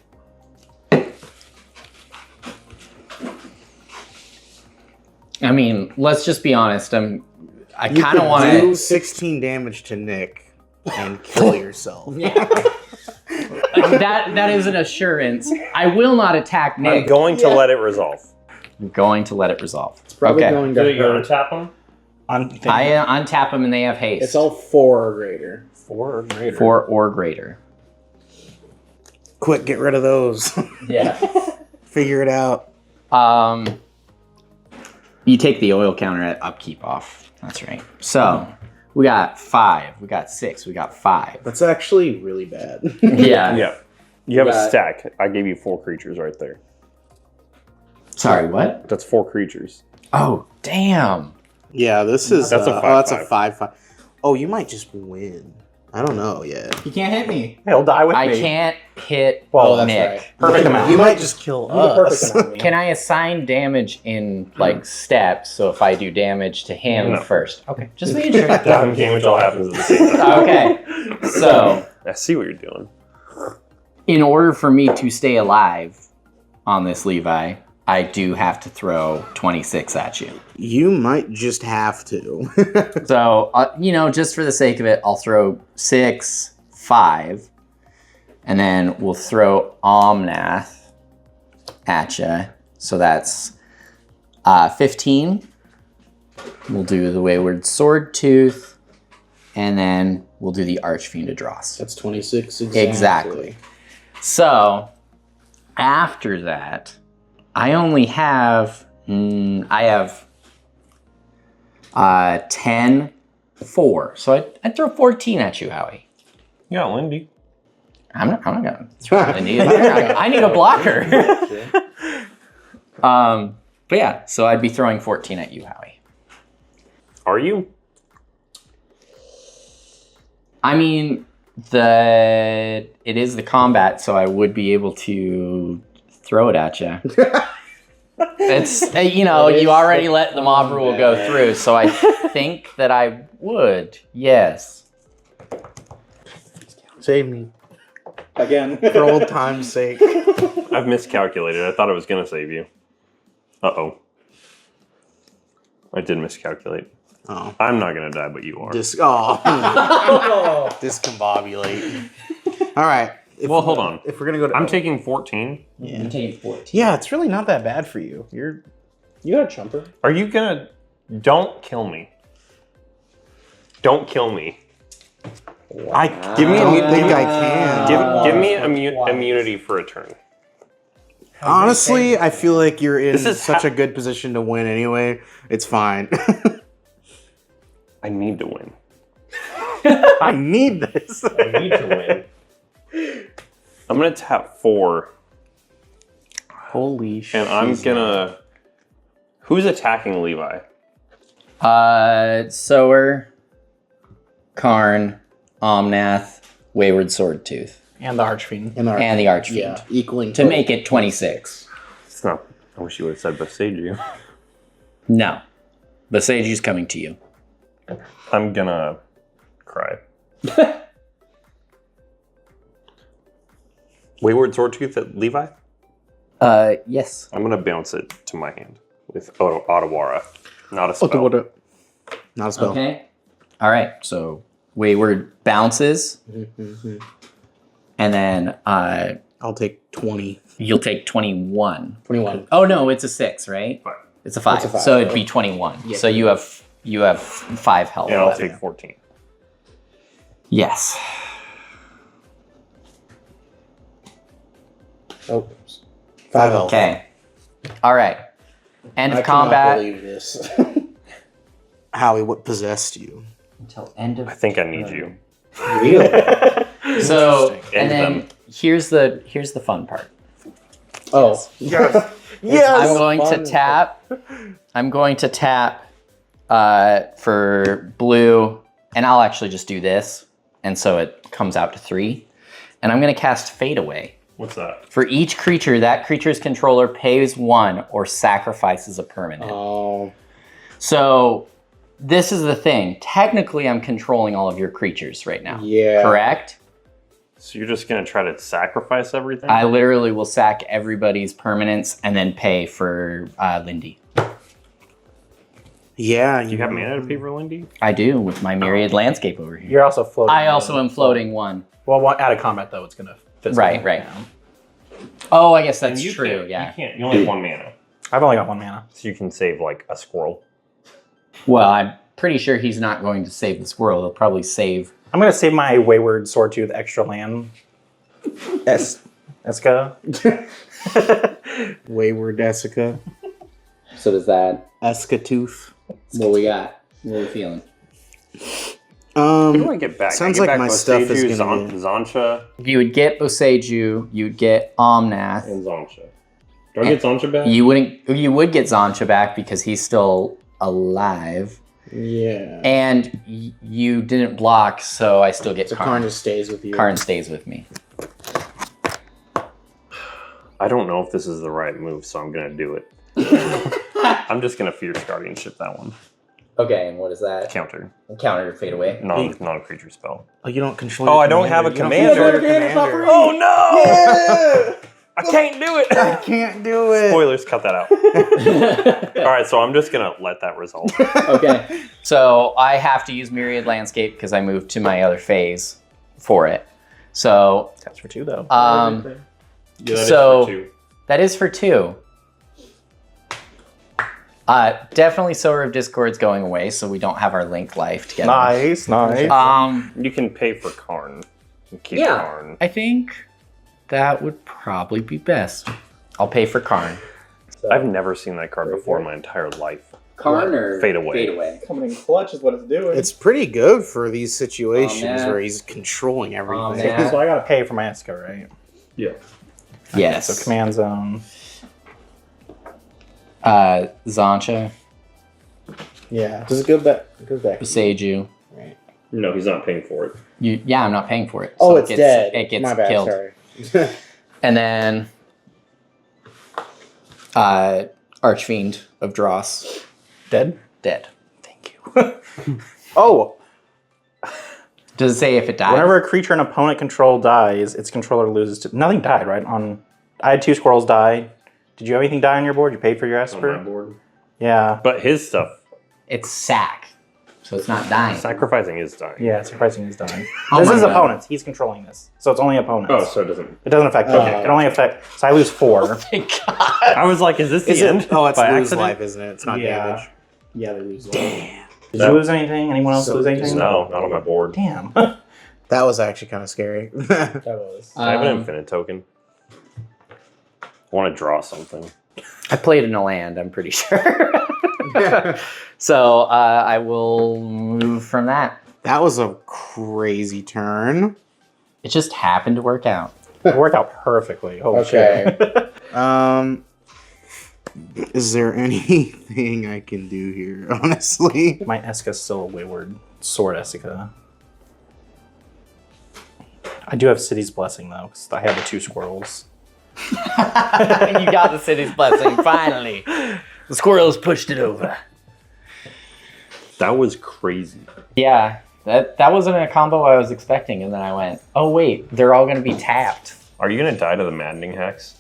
I mean, let's just be honest. I kind of want do to. 16 damage to Nick and kill yourself. That is an assurance. I will not attack I'm Nick. going to let it resolve. I'm going to let it resolve. Probably Okay. going to hurt. tap them? I untap them and they have haste. It's all 4 or greater. 4 or greater. 4 or greater. Quick, get rid of those. Yeah. Figure it out. You take the oil counter at upkeep off. That's right. So we got 5, we got 6, we got 5. That's actually really bad. Yeah. Yeah. You have a Got- stack. I gave you 4 creatures right there. Sorry, what? That's 4 creatures. Oh, damn. Yeah, this is. That's a that's a 5/5. 5/5. Oh, you might just win. I don't know yet. You can't hit me. He'll die with I me. can't hit Well, that's Nick. right. Perfect amount. You might just kill You the perfect us. amount of me. Can I assign damage in like steps? So if I do damage to him No. first. Okay, just making sure. Damage all happens at the same time. Okay, so I see what you're doing. in order for me to stay alive on this Levi, I do have to throw 26 at you. You might just have to. So, just for the sake of it, I'll throw 6, 5. And then we'll throw Omnath at you. So that's 15. We'll do the Wayward Sword Tooth. And then we'll do the Archfiend of Dross. That's 26 Exactly. So after that, I only have 10, 4. So I'd throw 14 at you, Howie. You got Lynde. I'm not gonna throw Lynde. I need a blocker. But yeah, so I'd be throwing 14 at you, Howie. Are you? I mean, it is the combat, so I would be able to throw it at you. It's, you already let the mob rule go through, so I think that I would, yes. Save me. Again. For old time's sake. I've miscalculated. I thought I was going to save you. Uh-oh. I did miscalculate. Oh. I'm not going to die, but you are. Discombobulate. All right. Well, hold on. If we're going to go to... I'm taking 14. I'm taking 14. Yeah, it's really not that bad for you. You got a chumper. Are you going to... Don't kill me. Don't kill me. Give me I can. Give me immunity for a turn. Honestly, I feel like you're in This is such a good position to win anyway. It's fine. I need to win. I need this. I need to win. I'm going to tap 4. Holy shit. And I'm going to... Who's attacking Levi? Sower, Karn, Omnath, Wayward Sword Tooth, And the Archfiend. and the Archfiend. Yeah, equaling To make it 26. It's not... I wish you would have said Besage. No. Besage's coming to you. I'm going to cry. Wayward Swordtooth at Levi? Yes. I'm going to bounce it to my hand with Otawara. Not a spell. Not a spell. Okay. All right. So Wayward bounces, and then I'll take 20. you'll take 21. 21. Oh no, it's a 6, right? 5. It's a 5. It's a 5. So it'd be 21. Yeah. So you have 5 health. And I'll left. take 14. Yes. Oh, 5 health. Okay. All right. End I of cannot combat. believe this. Howie, what possessed you? Until end of. I think I need you. Really? So End and then them. here's the fun part. Oh. Yes. I'm going to tap. I'm going to tap for blue, and I'll actually just do this, and so it comes out to 3. And I'm going to cast Fade Away. What's that? For each creature, that creature's controller pays 1 or sacrifices a permanent. Oh. So this is the thing. Technically, I'm controlling all of your creatures right now. Yeah. Correct? So you're just going to try to sacrifice everything? I literally will sack everybody's permanents and then pay for Lynde. Yeah. Do you have mana to pay for Lynde? I do with my Myriad Landscape over here. You're also floating. I also am floating 1. Well, out of combat, though, it's going to fizzle. Right. Oh, I guess that's And you true, can't- yeah. You can't. You only have 1 mana. I've only got 1 mana. So you can save like a squirrel. Well, I'm pretty sure he's not going to save the squirrel. He'll probably save... I'm going to save my Wayward Swordtooth extra land. Eska. Wayward Essica. So does that... Escatooth. What we got? What are we feeling? Who do I get back? Sounds I get like back my stuff is Boseiju, gonna be- Xantcha You would get Boseiju, you'd get Omnath. and Xantcha. Do I get Xantcha back? You would get Xantcha back because he's still alive. Yeah. And you didn't block, so I still get So Karn. Karn just stays with you. Karn stays with me. I don't know if this is the right move, so I'm going to do it. I'm just going to Fierce Guardianship that one. Okay, and what is that? Counter. Counter Fade Away. Non-creature spell. Oh, you don't control. Oh, your I don't have a You don't commander. control your commander. Oh no! Yeah! I can't do it! I can't do it. Spoilers, cut that out. All right, so I'm just going to let that resolve. Okay. So I have to use Myriad Landscape because I moved to my other phase for it. So Taps for 2 though. Yeah, that is So- for 2. that is for 2. Definitely Sower of Discord's going away, so we don't have our link life together. Nice. You can pay for Karn. And keep Yeah. Karn. I think that would probably be best. I'll pay for Karn. I've never seen that card before in my entire life. Karn or Fade Away? Coming in clutch is what it's doing. It's pretty good for these situations Omnath. where he's controlling everything. Omnath. So I gotta pay for my Eska, right? Yeah. Yes. So command zone. Xantcha, Yeah. Does it go back? It goes back. Beseiju. Right. No, he's not paying for it. Yeah, I'm not paying for it. Oh, so it's dead. It gets My bad. killed. Sorry. And then Archfiend of Dross. Dead. Dead. Thank you. Oh. Does it say if it dies? Whenever a creature an opponent control dies, its controller loses to. Nothing died, right? I had 2 squirrels die. Did you have anything die on your board? You paid for your On Esper? my board. Yeah. But his stuff, It's sack. So it's not dying. sacrificing is dying. Yeah, surprising he's dying. Oh This my is God. opponents. He's controlling this. So it's only opponents. Oh, so it doesn't. It doesn't affect Okay, It only affects. So I lose 4. Thank God. I was like, is this the Is end? it? Oh, it's by lose accident? life, isn't it? It's not Yeah. damage. Yeah, they lose. Damn. Did you lose anything? Anyone else So- lose anything? No, not on my board. Damn. That was actually kind of scary. That was. I have an infinite token. I want to draw something. I played in a land, I'm pretty sure. So I will move from that. That was a crazy turn. It just happened to work out. It worked out perfectly. Holy Okay. shit. Is there anything I can do here, honestly? My Eska's still a wayward sword Essica. I do have City's Blessing though, because I have the 2 squirrels. You got the city's blessing, finally. The squirrels pushed it over. That was crazy. Yeah, that wasn't a combo I was expecting, and then I went, oh wait, they're all going to be tapped. Are you going to die to the maddening hex?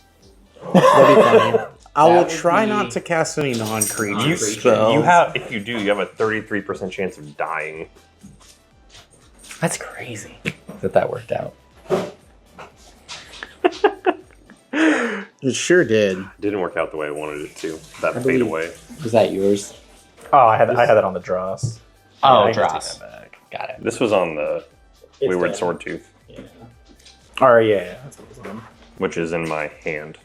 That'd be funny. I will That would try be- not to cast any non-creature You spells. have, if you do, you have a 33% chance of dying. That's crazy that worked out. It sure did. Didn't work out the way I wanted it to. That fade away. Was that yours? Oh, I had that on the Dross. Oh, I can take Dross. that back. Got it. This was on the Wayward Swordtooth, Oh, yeah. That's what it was on. which is in my hand.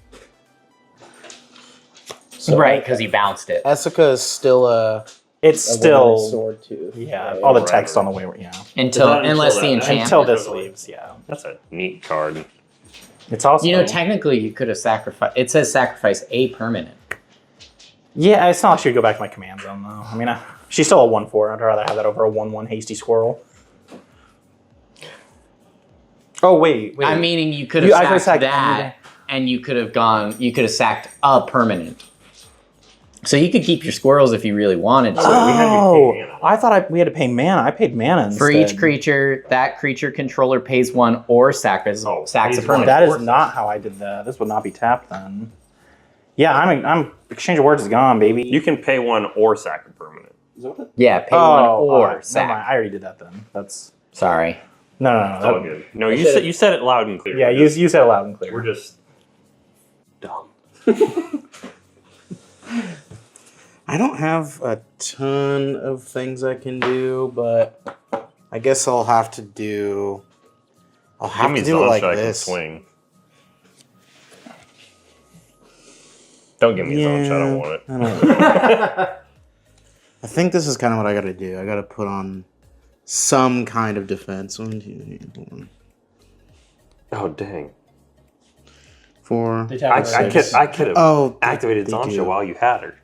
Right, because he bounced it. Essica is still a It's still. sword too. Yeah, all the text on the wayward. Yeah. Unless the enchantment. Until this leaves, yeah. That's a neat card. It's also. You know, technically, you could have sacrificed. It says sacrifice a permanent. Yeah, it's not like she would go back to my command zone though. I mean, she's still a 1/4. I'd rather have that over a 1/1 hasty squirrel. Oh wait. I'm meaning you could have I could've sacked sacked that, and you could have gone. You could have sacked a permanent. So you could keep your squirrels if you really wanted to. Oh, pay mana. I thought we had to pay mana. I paid mana For each instead. creature, that creature controller pays 1 or sacks Oh, a pays permanent. That is not how I did that. This would not be tapped then. Yeah, I'm exchange of words is gone, baby. You can pay 1 or sack a permanent. Yeah, pay 1 oh, or never sack. mind. I already did that then. That's Sorry. no. It's all good. No, you said it loud and clear. Yeah, you said it loud and clear. We're just dumb. I don't have a ton of things I can do, but I guess I'll have to do. I'll have Give me to do it like Xantcha, I can this. swing. Don't give me Xantcha, I don't want it. I don't- I think this is kind of what I got to do. I got to put on some kind of defense. 1, 2, 3, 4, Oh dang! 4. I could have Oh, activated they Xantcha do. while you had her.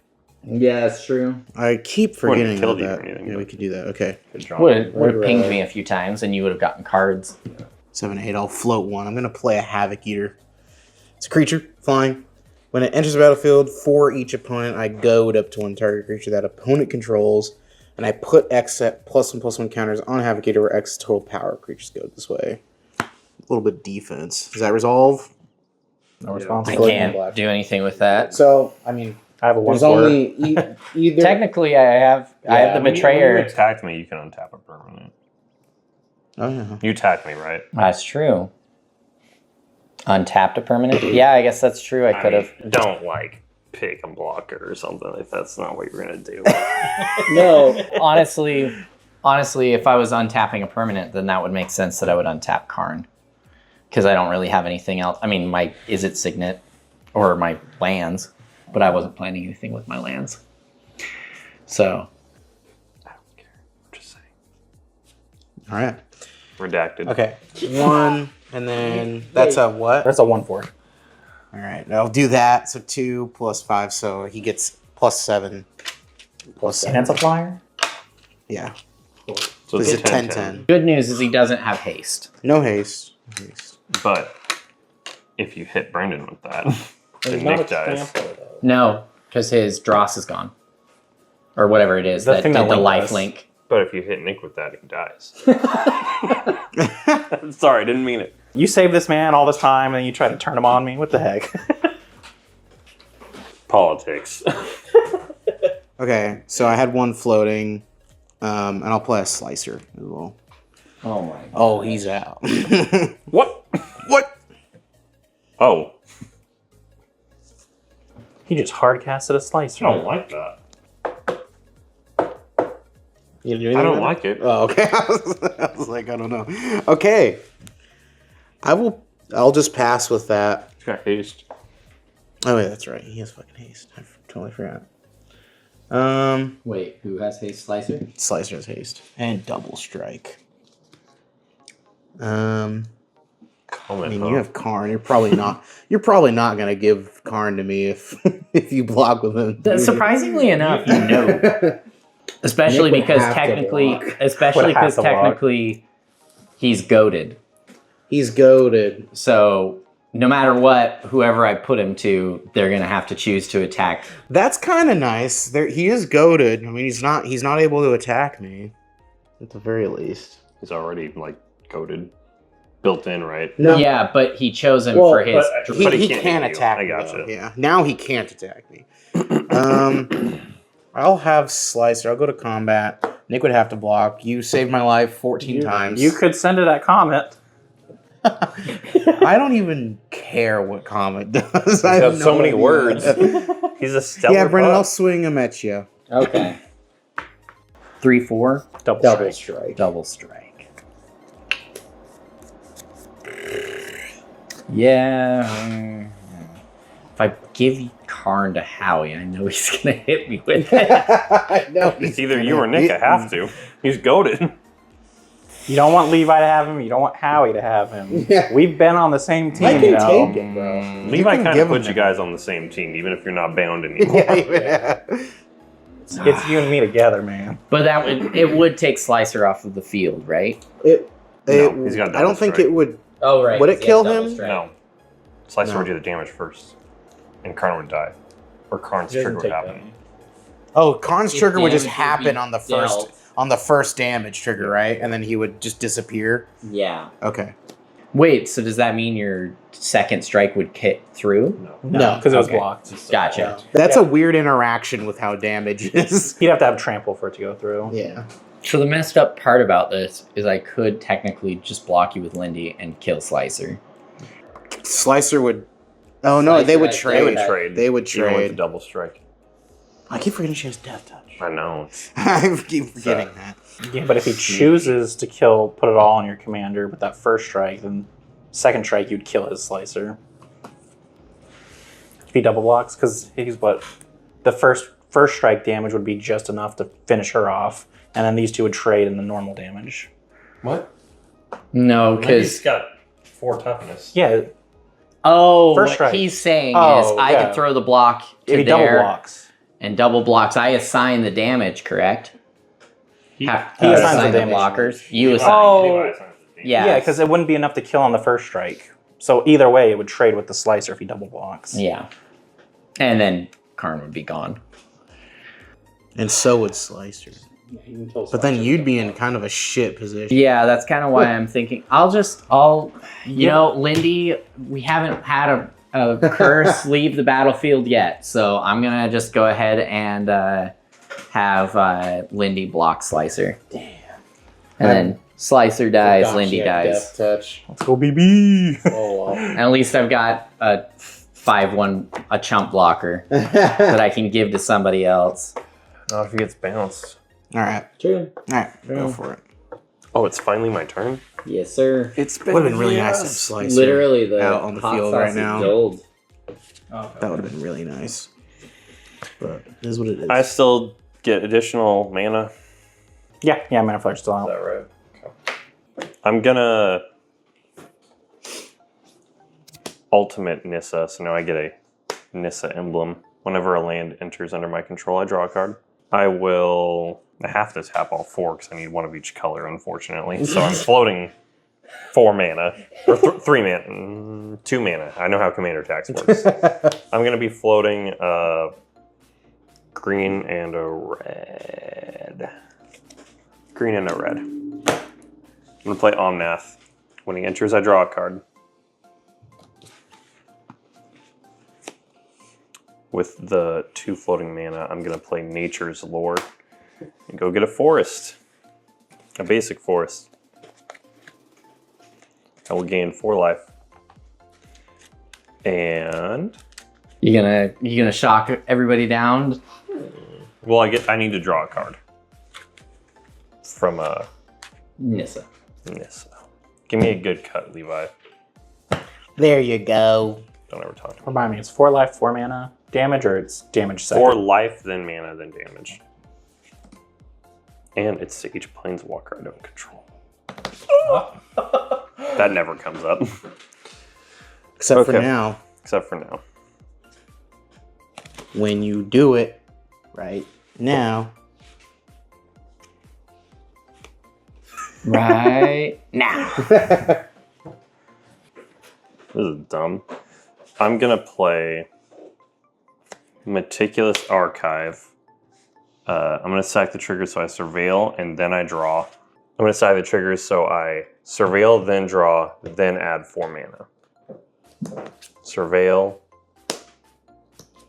Yeah, that's true. I keep Wouldn't forgetting have killed about you or that. anything, Yeah, but- we could do that. Okay. Good job. Would have pinged me a few times, and you would have gotten cards. 7, 8. I'll float 1. I'm going to play a Havoc Eater. It's a creature, flying. When it enters the battlefield, for each opponent, I goad up to 1 target creature that opponent controls, and I put X at +1/+1 counters on Havoc Eater where X is total power. Creatures go this way. A little bit defense. Does that resolve? No response. I can't do anything with that. So, I mean, I have a 1/4. there's only either. Technically, I have the When you betrayer. attacked me, you can untap a permanent. Oh, yeah. You attacked me, right? That's true. Untapped a permanent? Yeah, I guess that's true. I could have. Don't like pick a blocker or something if that's not what you're gonna do. No, honestly, if I was untapping a permanent, then that would make sense that I would untap Karn. Because I don't really have anything else. I mean, my Izzet Signet or my lands, but I wasn't planning anything with my lands. So. I don't care. I'm just saying. All right. Redacted. Okay. 1, and then that's a what? That's a 1/4. All right. I'll do that. So 2 plus 5. So he gets +7. And it's a flyer? Yeah. So Is it's it 10-10? Good news is he doesn't have haste. No haste. But if you hit Brendan with that, then Nick dies. No, because his Dross is gone. Or whatever it is that did the life link. But if you hit Nick with that, he dies. Sorry, didn't mean it. You saved this man all this time and then you try to turn him on me? What the heck? Politics. Okay, so I had 1 floating, and I'll play a slicer as well. Oh my god. Oh, he's out. What? What? Oh. He just hard casted a slicer. I don't like that. You do I don't like it. Oh, okay. I was like, I don't know. Okay. I'll just pass with that. He's got haste. Oh, wait, that's right. He has fucking haste. I totally forgot. Wait, who has haste slicer? Slicer has haste. And double strike. I mean, you have Karn. You're probably not gonna give Karn to me if you block with him. Surprisingly enough, you know. Especially Nick would because have to technically, block. He's goaded. He's goaded. So no matter what, whoever I put him to, they're gonna have to choose to attack. That's kind of nice. He is goaded. I mean, he's not able to attack me, at the very least. He's already like coded, built in, right? No. Yeah, but he chose him for his. But He can't can hit you. attack I me. gotcha. Though. Yeah. Now he can't attack me. I'll have Slicer. I'll go to combat. Nick would have to block. You saved my life 14 times. You could send it at Comet. I don't even care what Comet does. I have have so no many idea. words. He's a stellar. Yeah, Brendan, pup. I'll swing him at you. Okay. 3/4. Double strike. Double strike. Yeah. If I give Karn to Howie, I know he's gonna hit me with it. I know. It's either you or Nick. I have to. He's goaded. You don't want Levi to have him. You don't want Howie to have him. Yeah. We've been on the same team, I can take it, bro. Levi can kind give of puts him you guys on the same team, even if you're not bound anymore. Yeah. It's you and me together, man. But it would take Slicer off of the field, right? No, he's got a I don't think double it would. Oh right. Would it kill him? No. Slicer No. would do the damage first, and Karn would die, or Karn's trigger would happen. Oh, Karn's If trigger would just damage would happen be on the first damage trigger, right? And then he would just disappear. Yeah. Okay. Wait, so does that mean your second strike would hit through? No, because it was Okay. blocked. Gotcha. That's a weird interaction with how damage is. He'd have to have trample for it to go through. Yeah. So the messed up part about this is I could technically just block you with Lynde and kill Slicer. Slicer would. Oh no, Slicer, they would I- trade. They would trade. They would Even with the trade. double strike. I keep forgetting she has Death Touch. I know. I keep forgetting that. Yeah, but if he chooses to put it all on your commander with that first strike, then second strike you'd kill his slicer. If he double blocks, because he's the first strike damage would be just enough to finish her off, and then these two would trade in the normal damage. What? No, He's because got 4 toughness. Yeah, what First strike. he's saying Oh, is I yeah. could throw the block to if he double there blocks. and double blocks. I assign the damage, correct? He assigns assigns the damage. blockers. You assign. Oh. Yeah. Yeah, because it wouldn't be enough to kill on the first strike. So either way, it would trade with the slicer if he double blocks. Yeah. And then Karn would be gone. And so would Slicer. But then you'd be in kind of a shit position. Yeah, that's kind of why I'm thinking. You know, Lynde, we haven't had a curse leave the battlefield yet. So I'm going to just go ahead and have Lynde block Slicer. Damn. And then Slicer dies, Gosh, Lynde yeah, dies. Death touch. Let's go, BB. Oh, wow. And at least I've got a 5/1, a chump blocker that I can give to somebody else. Oh, if he gets bounced. All right. True. All right. Go for it. Oh, it's finally my turn? Yes, sir. It's been Would have been really nice to slice Literally the out on the hot field sauce right is now. gold. That would have been really nice. But it is what it is. I still get additional mana. Yeah, Mana Flare's still out. Is that right? Okay. I'm gonna ultimate Nissa, so now I get a Nissa emblem. Whenever a land enters under my control, I draw a card. I have to tap all 4 because I need one of each color, unfortunately. So I'm floating 4 mana, or 3 mana, 2 mana. I know how commander tax works. I'm gonna be floating green and a red. Green and a red. I'm gonna play Omnath. When he enters, I draw a card. With the 2 floating mana, I'm gonna play Nature's Lore and go get a forest. A basic forest. I will gain 4 life. And You gonna shock everybody down? well, I need to draw a card from Nissa. Nissa. Give me a good cut, Levi. There you go. Don't ever talk to me. Remind me, it's 4 life, 4 mana damage, or it's damage second? 4 life, then mana, then damage. And it's Sage Planeswalker I don't control. That never comes up. Except for Okay. now, Except for now. when you do it right now. Right now. This is dumb. I'm gonna play Meticulous Archive. I'm gonna sack the trigger so I surveil and then I draw. I'm gonna sack the triggers so I surveil, then draw, then add 4 mana. Surveil,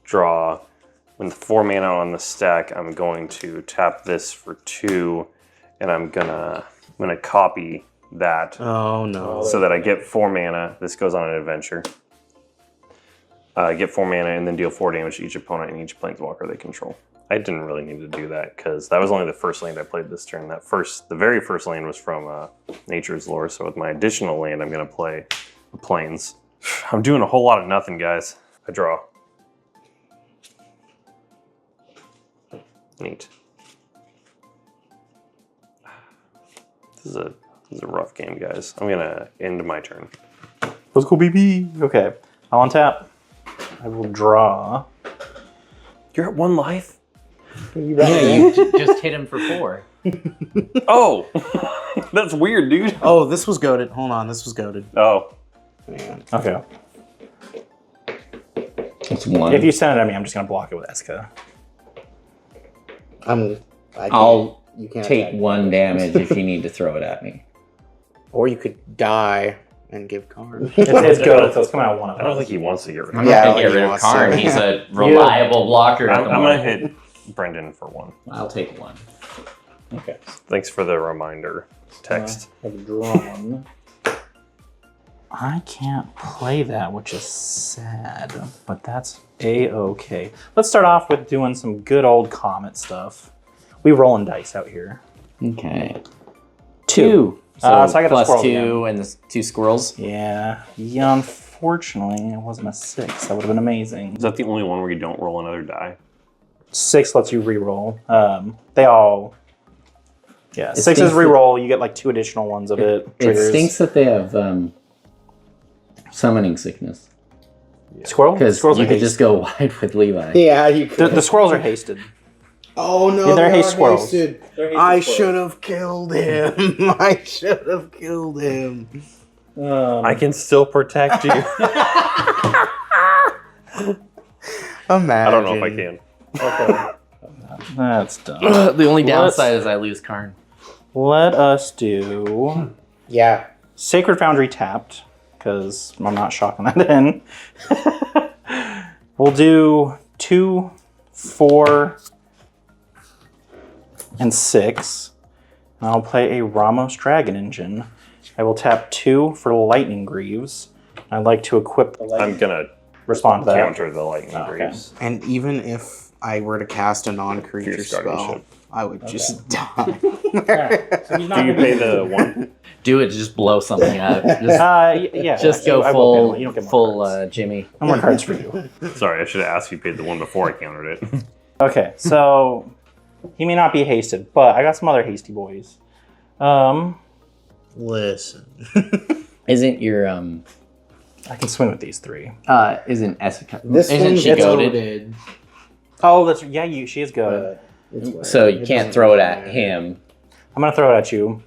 draw. With 4 mana on the stack, I'm going to tap this for 2, and I'm gonna copy that. Oh no. So that I get 4 mana. This goes on an adventure. Get 4 mana and then deal 4 damage to each opponent and each planeswalker they control. I didn't really need to do that because that was only the first land I played this turn. The very first land was from Nature's Lore. So with my additional land, I'm going to play the plains. I'm doing a whole lot of nothing, guys. I draw. Neat. This is a rough game, guys. I'm gonna end my turn. Let's go, BB. Okay, I'll untap. I will draw. You're at 1 life? Yeah, you just hit him for 4. Oh! That's weird, dude. Oh, this was goated. Hold on, this was goated. Oh. Man. Okay. It's 1. If you send it at me, I'm just gonna block it with Eska. I'll You can't take attack. 1 damage if you need to throw it at me. Or you could die and give Karn. It's good, so it's coming out one of I don't think he wants to get rid of I'm it. Yeah, not like gonna get he rid of wants Karn. to. He's a reliable blocker at I'm the gonna moment. hit Brendan for 1. I'll take 1. Okay. Thanks for the reminder text. I've drawn. I can't play that, which is sad, but that's a-okay. Let's start off with doing some good old Comet stuff. We rolling dice out here. Okay. 2. So, So I got a plus squirrel 2 and the 2 squirrels. Yeah, unfortunately, it wasn't a 6. That would have been amazing. Is that the only one where you don't roll another die? 6 lets you re-roll. They all... Yeah, It 6 is stinks that- re-roll. You get like 2 additional ones of it. It Triggers. stinks that they have summoning sickness. Squirrel? Because Squirrels you are could just hasted. go wide with Levi. Yeah, you could. The squirrels are hasted. Oh no, Yeah, they're they haste are squirrels. hasted. They're I hasted should have killed him. I should have killed him. I can still protect you. Imagine. I don't know if I can. That's dumb. The only downside is I lose Karn. Let us do Yeah. Sacred Foundry tapped, because I'm not shocking that in. We'll do 2, 4, and 6. I'll play a Ramos Dragon Engine. I will tap 2 for Lightning Greaves. I'd like to equip the I'm gonna respond to that. counter the lightning Okay. greaves. And even if I were to cast a non-creature Your spell, guardianship. I would just die. So he's not Do you gonna pay be- the 1? Do it to just blow something up. Just, yeah. just go I will pay full, more. You don't get more full cards. Jimmy. No more cards for you. Sorry, I should have asked if you paid the 1 before I countered it. Okay, so he may not be hasted, but I got some other hasty boys. Listen. Isn't your I can swing with these 3. isn't Essica? This isn't one's she goaded? goaded. Oh, that's she is good. So you can't throw it at him. I'm gonna throw it at you.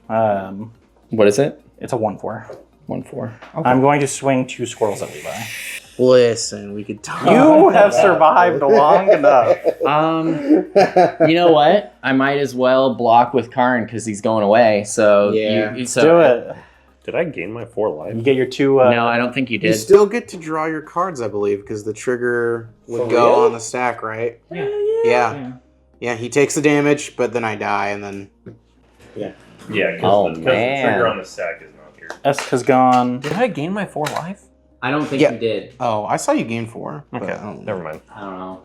What is it? It's a 1/4. 1/4. I'm going to swing 2 squirrels at Levi. Listen, we could talk. You have survived long enough. You know what? I might as well block with Karn because he's going away. So Yeah. Do it. Did I gain my 4 life? You get your 2. No, I don't think you You did. still get to draw your cards, I believe, because the trigger would go on the stack, right? Yeah. Yeah, he takes the damage, but then I die, and then... Yeah, because Oh, the man. trigger on the stack is not here. Eska's gone. Did I gain my 4 life? I don't think Yeah. you did. Oh, I saw you gain 4. but Okay, I don't know. never mind. I don't know.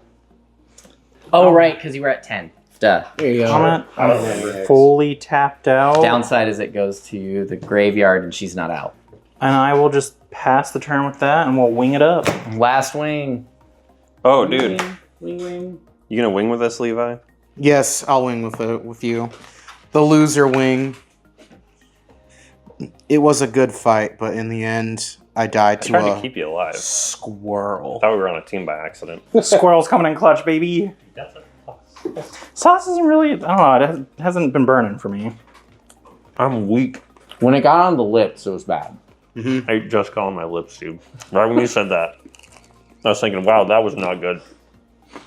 Oh, right, because you were at 10. Duh. There you go. I'm fully tapped out. Downside is it goes to the graveyard and she's not out. And I will just pass the turn with that, and we'll wing it up. Last wing. Oh, dude. Wing. You gonna wing with us, Levi? Yes, I'll wing with you. The loser wing. It was a good fight, but in the end, I died I to tried a to keep you alive. squirrel. Thought we were on a team by accident. Squirrel's coming in clutch, baby. Sauce isn't really, I don't know, it hasn't been burning for me. I'm weak. When it got on the lips, it was bad. I just got on my lips, dude. Right when you said that, I was thinking, wow, that was not good.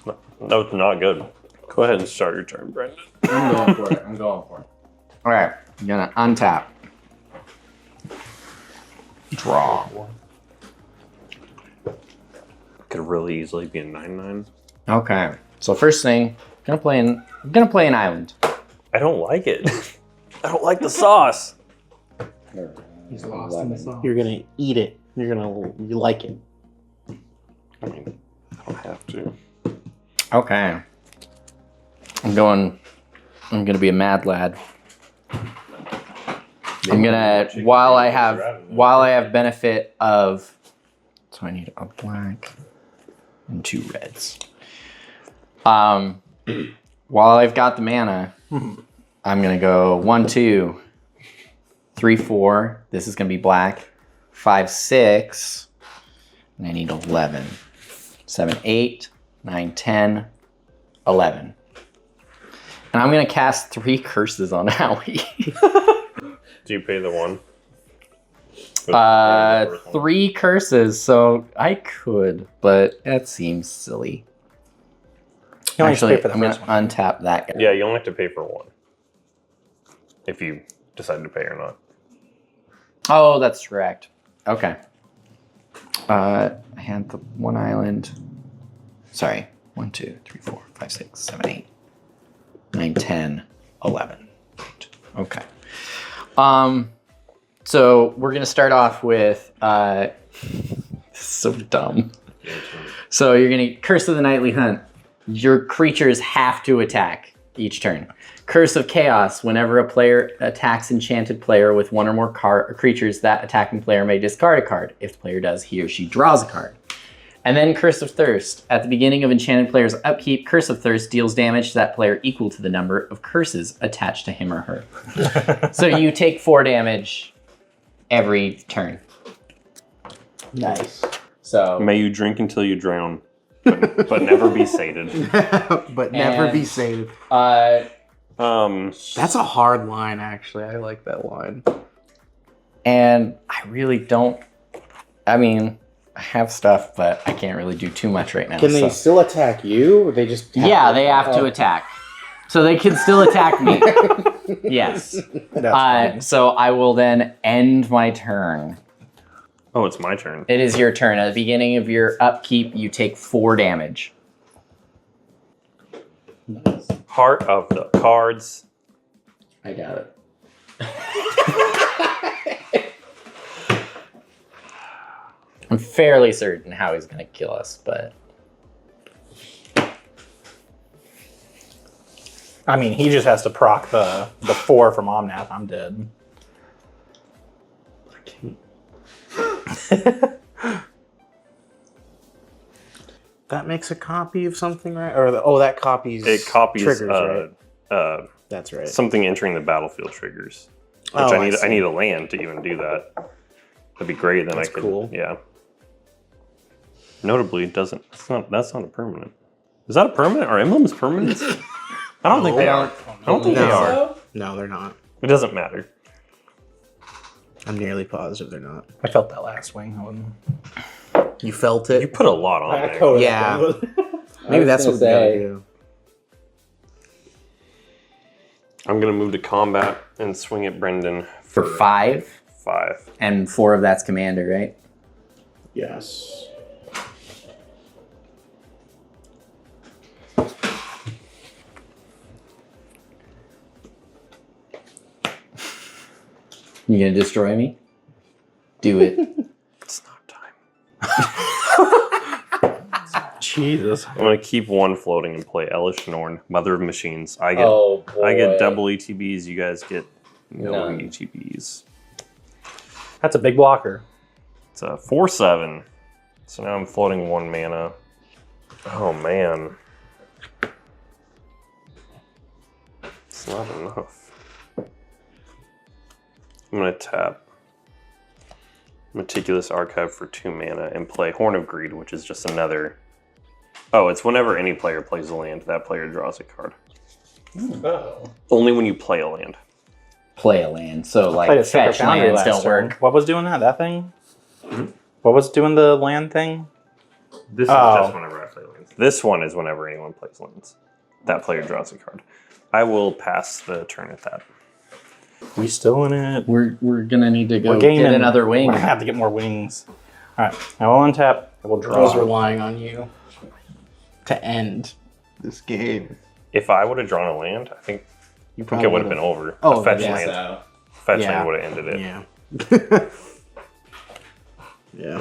That was not good. Go ahead and start your turn, Brendan. I'm going for it. All right, I'm gonna untap. Draw. Could really easily be a 9/9. Okay. So first thing, I'm gonna play an island. I don't like it. I don't like the sauce. He's lost in the sauce. You're gonna eat it. You like it. I mean, I don't have to. Okay. I'm gonna be a mad lad. I'm gonna while I have benefit of, so I need a black and 2 reds. While I've got the mana, I'm gonna go 1, 2, 3, 4. This is gonna be black. 5, 6. And I need 11. 7, 8, 9, 10, 11. And I'm gonna cast 3 curses on Howie. Do you pay the 1? 3 curses, so I could, but that seems silly. You only Actually, pay for the I'm gonna first one. untap that guy. Yeah, you only have to pay for 1. If you decide to pay or not. Oh, that's correct. Okay. I had the 1 island. Sorry. 1, 2, 3, 4, 5, 6, 7, 8, 9, 10, 11. Okay. So we're gonna start off with so dumb. So you're gonna Curse of the Nightly Hunt. Your creatures have to attack each turn. Curse of Chaos. Whenever a player attacks enchanted player with 1 or more creatures, that attacking player may discard a card. If the player does, he or she draws a card. And then Curse of Thirst. At the beginning of enchanted player's upkeep, Curse of Thirst deals damage to that player equal to the number of curses attached to him or her. So you take 4 damage every turn. Nice. So May you drink until you drown, but never be sated. But never be And- sated. That's That's a hard line, actually. I like that line. and I really don't. I mean, I have stuff, but I can't really do too much right now. Can they so- still attack you? Or they just Yeah, they have to attack. So they can still attack me. Yes. So I will then end my turn. Oh, it's my turn. It is your turn. At the beginning of your upkeep, you take 4 damage. Heart of the cards. I got it. I'm fairly certain how he's gonna kill us, but I mean, he just has to proc the 4 from Omnath. I'm dead. That makes a copy of something, right? Or that copies. It copies triggers, right? That's right. something entering the battlefield triggers. Which I need a land to even do that. That'd be great. Then That's I could. cool. Yeah. Notably, it doesn't. That's not a permanent. Is that a permanent? Are emblems permanents? I don't think they are. I don't think they are. No, they're not. It doesn't matter. I'm nearly positive they're not. I felt that last swing. I wouldn't. You felt it? You put a lot on there. Yeah. Maybe that's what we gotta do. I'm gonna move to combat and swing at Brendan for 5, 5. and 4 of that's commander, right? Yes. You gonna destroy me? Do it. It's not time. Jesus. I'm gonna keep one floating and play Elish Norn, Mother of Machines. I get double ETBs. You guys get no None. ETBs. That's a big blocker. It's a 4/7. So now I'm floating 1 mana. Oh man, it's not enough. I'm gonna tap Meticulous Archive for 2 mana and play Horn of Greed, which is just another. Oh, it's whenever any player plays a land, that player draws a card. Oh. Only when you play a land. Play a land, so Played a like Secret fetch Foundry lands last don't turn. work. What was doing that? That thing? Mm-hmm. What was doing the land thing? This is is just just whenever I play lands. This one is whenever anyone plays lands. That player draws a card. I will pass the turn at that. We still in it. We're gonna need to go We're get gaining. another wing. We're gonna have to get more wings. All right. I will untap. I will I was draw. relying on you to end this game. If I would have drawn a land, I think You it would have been over. Oh, a fetch yeah. land. Fetch Yeah. land would have ended it. Yeah. Yeah.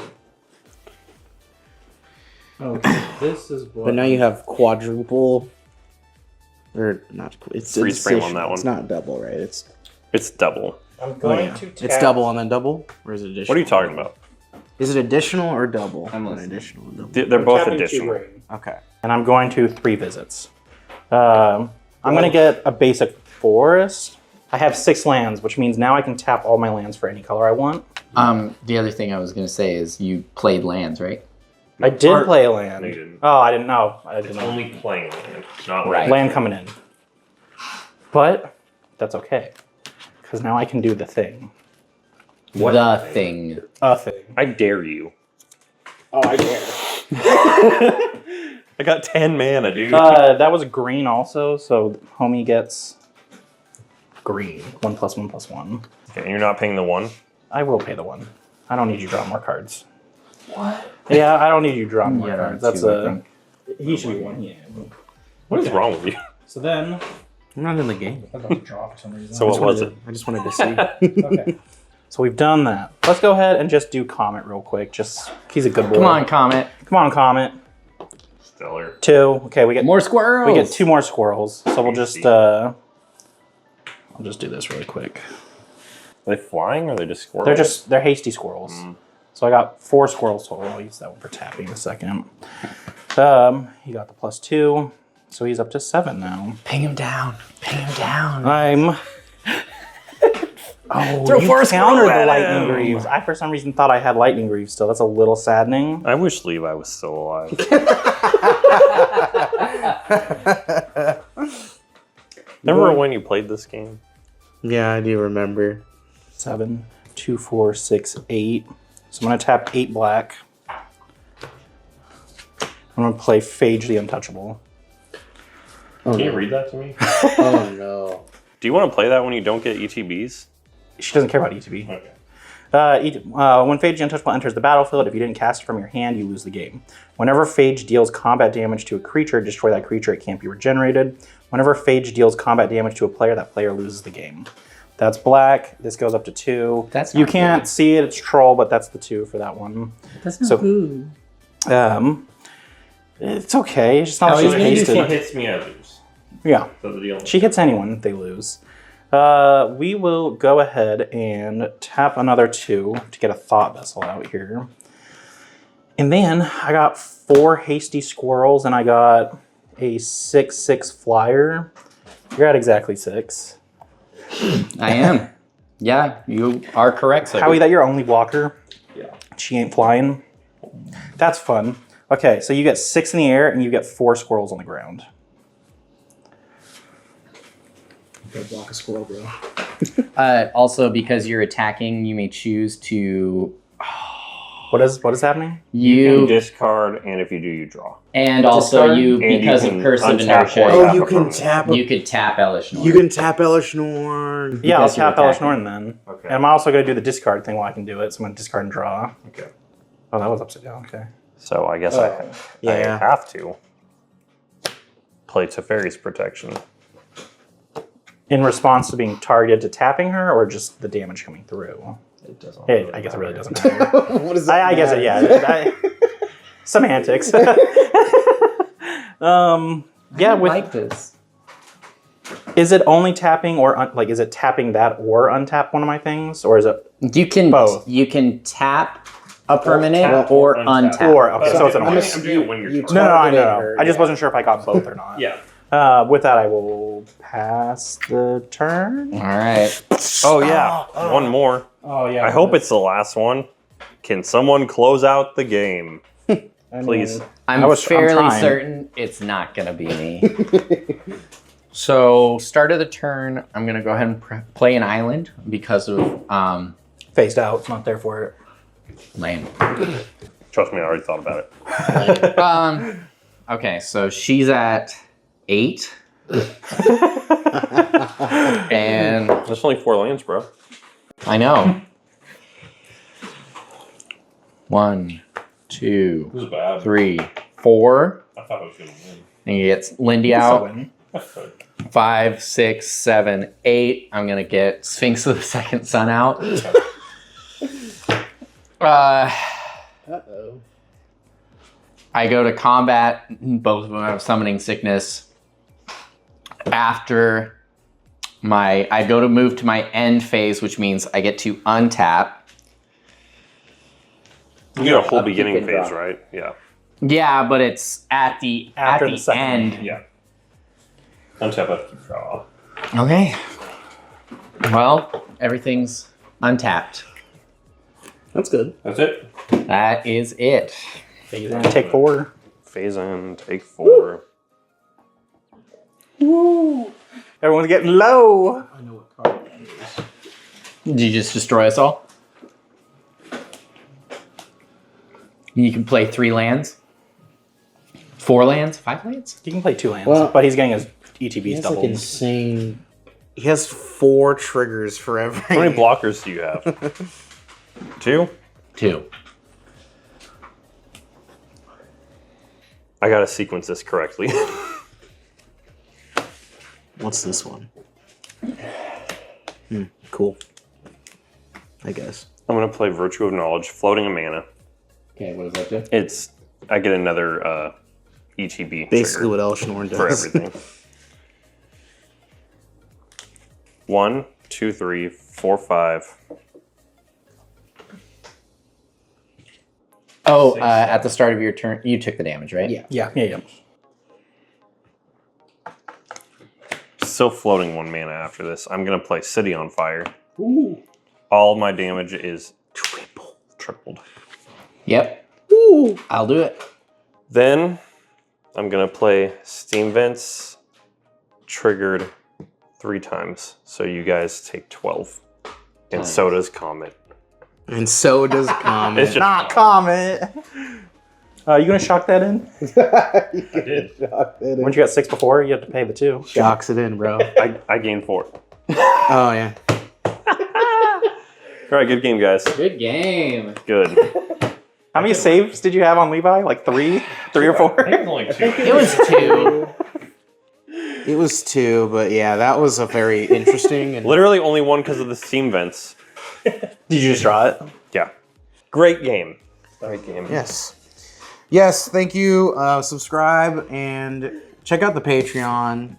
Okay. This is what. But now you have quadruple. Or not. It's Freeze frame on addition. that one. It's not double, right? It's double. I'm going yeah. to tap. It's double and then double? Or is it additional? What are you talking about? Is it additional or double? I'm An listening. additional and double. They're both tapping 2 additional. green. Okay. And I'm going to 3 visits. I'm going to get a basic forest. I have 6 lands, which means now I can tap all my lands for any color I want. The other thing I was gonna say is you played lands, right? I did play a land. No, you didn't. Oh, I didn't know. I didn't know. Only playing land, not Right. Land coming in. But that's okay. Because now I can do the thing. What The thing. A thing. I dare you. Oh, I dare. I got 10 mana, dude. That was green also, so homie gets green. 1+1+1. Okay, and you're not paying the 1? I will pay the 1. I don't need you to draw more cards. What? Yeah, I don't need you to draw more Yeah, cards. two, That's I a. think. He should be 1. Yeah. What is wrong with you? So then. I'm not in the game. I was about to draw for some reason. So what was it? I just wanted to see. Okay. So we've done that. Let's go ahead and just do Comet real quick. Just he's a good boy. Come on, Comet. Come on, Comet. Stellar. 2. Okay, we get More squirrels. we get 2 more squirrels. So we'll just I'll just do this really quick. Are they flying or are they just squirrels? They're hasty squirrels. So I got 4 squirrels total. I'll use that one for tapping in a second. He got the +2, so he's up to 7 now. Ping him down. Ping him down. I'm. Oh, Throw you 4 countered squirrels the at lightning him. greaves. I for some reason thought I had lightning greaves still. That's a little saddening. I wish Levi was still alive. Remember when you played this game? Yeah, I do remember. 7, 2, 4, 6, 8. So I'm gonna tap 8 black. I'm gonna play Phage the Untouchable. Oh, Can you no. read that to me? Oh no. Do you want to play that when you don't get ETBs? She doesn't care about ETB. Okay. When Phage the Untouchable enters the battlefield, if you didn't cast it from your hand, you lose the game. Whenever Phage deals combat damage to a creature, destroy that creature. It can't be regenerated. Whenever Phage deals combat damage to a player, that player loses the game. That's black. This goes up to 2. That's you not can't good. see it. It's troll, but that's the 2 for that one. That's not So- good. It's okay. It's just not How like she's is it? If she hasted. hits me, I lose. Yeah. That's the deal. She hits anyone, they lose. We will go ahead and tap another 2 to get a thought vessel out here. And then I got 4 hasty squirrels and I got a 6/6 flyer. You're at exactly 6. I am. Yeah, you are correct. So Howie, that your only blocker? Yeah. She ain't flying. That's fun. Okay, so you get 6 in the air and you get 4 squirrels on the ground. Gotta block a squirrel, bro. Also, because you're attacking, you may choose to What is happening? You can discard, and if you do, you draw. and also discard, you and because you of can curse of untap inertia. or Oh, tap you a can permanent. tap. You could tap Elish Norn. You can tap Elder Norn. Yeah, I'll Because you're tap Elish attacking. Norn then. Okay. And I'm also going to do the discard thing while I can do it. So I'm going to discard and draw. Okay. Oh, that was upside down. Okay. So I guess I Yeah. have to play Teferi's Protection. In response to being targeted to tapping her, or just the damage coming through? It doesn't. I guess it really doesn't matter. What is that? I guess it, yeah. Semantics. Yeah, I with, like this. is it only tapping or, is it tapping that or untap one of my things? Or is it, You can Both. You can tap a permanent tap or or untap. untap. or, okay, so it's an I'm or. doing it when you're You targeting. No, I targeted know. her, I just yeah. wasn't sure if I got both or not. Yeah. With that, I will pass the turn. All right. Oh yeah. One more. Oh, yeah. I hope it's the last one. Can someone close out the game, please? I'm I'm fairly trying. certain it's not going to be me. So, start of the turn, I'm going to go ahead and play an island because of Phased out. It's not there for it. land. Trust me, I already thought about it. Okay, so she's at 8. And There's only 4 lands, bro. I know. 1, 2, This is bad. 3, 4. I thought I was gonna win. And you get Lynde So out. 5, 6, 7, 8. I'm gonna get Sphinx of the Second Sun out. Uh-oh. I go to combat. Both of them have summoning sickness. After I go to move to my end phase, which means I get to untap. You get a whole Upkeep beginning and phase, draw. right? Yeah. Yeah, but it's at the After the second end. Yeah. Untap, upkeep, draw. Okay. Well, everything's untapped. That's good. That's it. That is it. Phase in, take 4. Phase in, take 4. Everyone's getting low. I know what card that is. Did you just destroy us all? You can play 3 lands? 4 lands? 5 lands? You can play 2 lands, Well, but he's getting his He ETBs has like doubled. insane. He has 4 triggers for every. How many blockers do you have? 2? 2. I gotta sequence this correctly. What's this one? Cool. I guess. I'm gonna play Virtue of Knowledge, floating a mana. Okay, what does that do? I get another ETB Basically, trigger what Elder Norn does. for everything. 1, 2, 3, 4, 5. Oh, at the start of your turn, you took the damage, right? Yeah. Yeah. Still floating 1 mana after this. I'm gonna play City on Fire. Ooh. All my damage is tripled. Yep. Ooh. I'll do it. Then I'm gonna play Steam Vents, triggered 3 times. So you guys take 12. And Nice. so does Comet. And so does Comet. It's just Not Comet. You gonna shock that in? I did. Once you got 6 before, you have to pay the 2. Shocks it in, bro. I gained 4. Oh, yeah. All right, good game, guys. Good game. Good. How many saves did you have on Levi? Like 3? 3 or 4? only 2. It was 2. It was 2, but yeah, that was a very interesting and Literally only one because of the steam vents. Did you just draw it? Yeah. Great game. Great game. yes. Yes, thank you. Subscribe and check out the Patreon,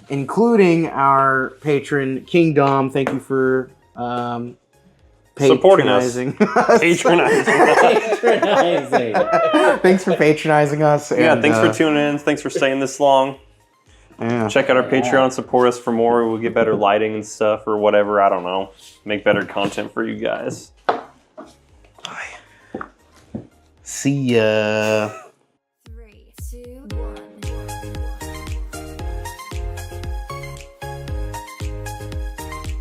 including our patron King Dom. Thank you for Supporting us. patronizing. Patronizing. Patronizing. Thanks for patronizing us. Yeah, and, thanks for tuning in. Thanks for staying this long. Yeah. Check out our Patreon. Support us for more. We'll get better lighting and stuff or whatever. I don't know. Make better content for you guys. See ya.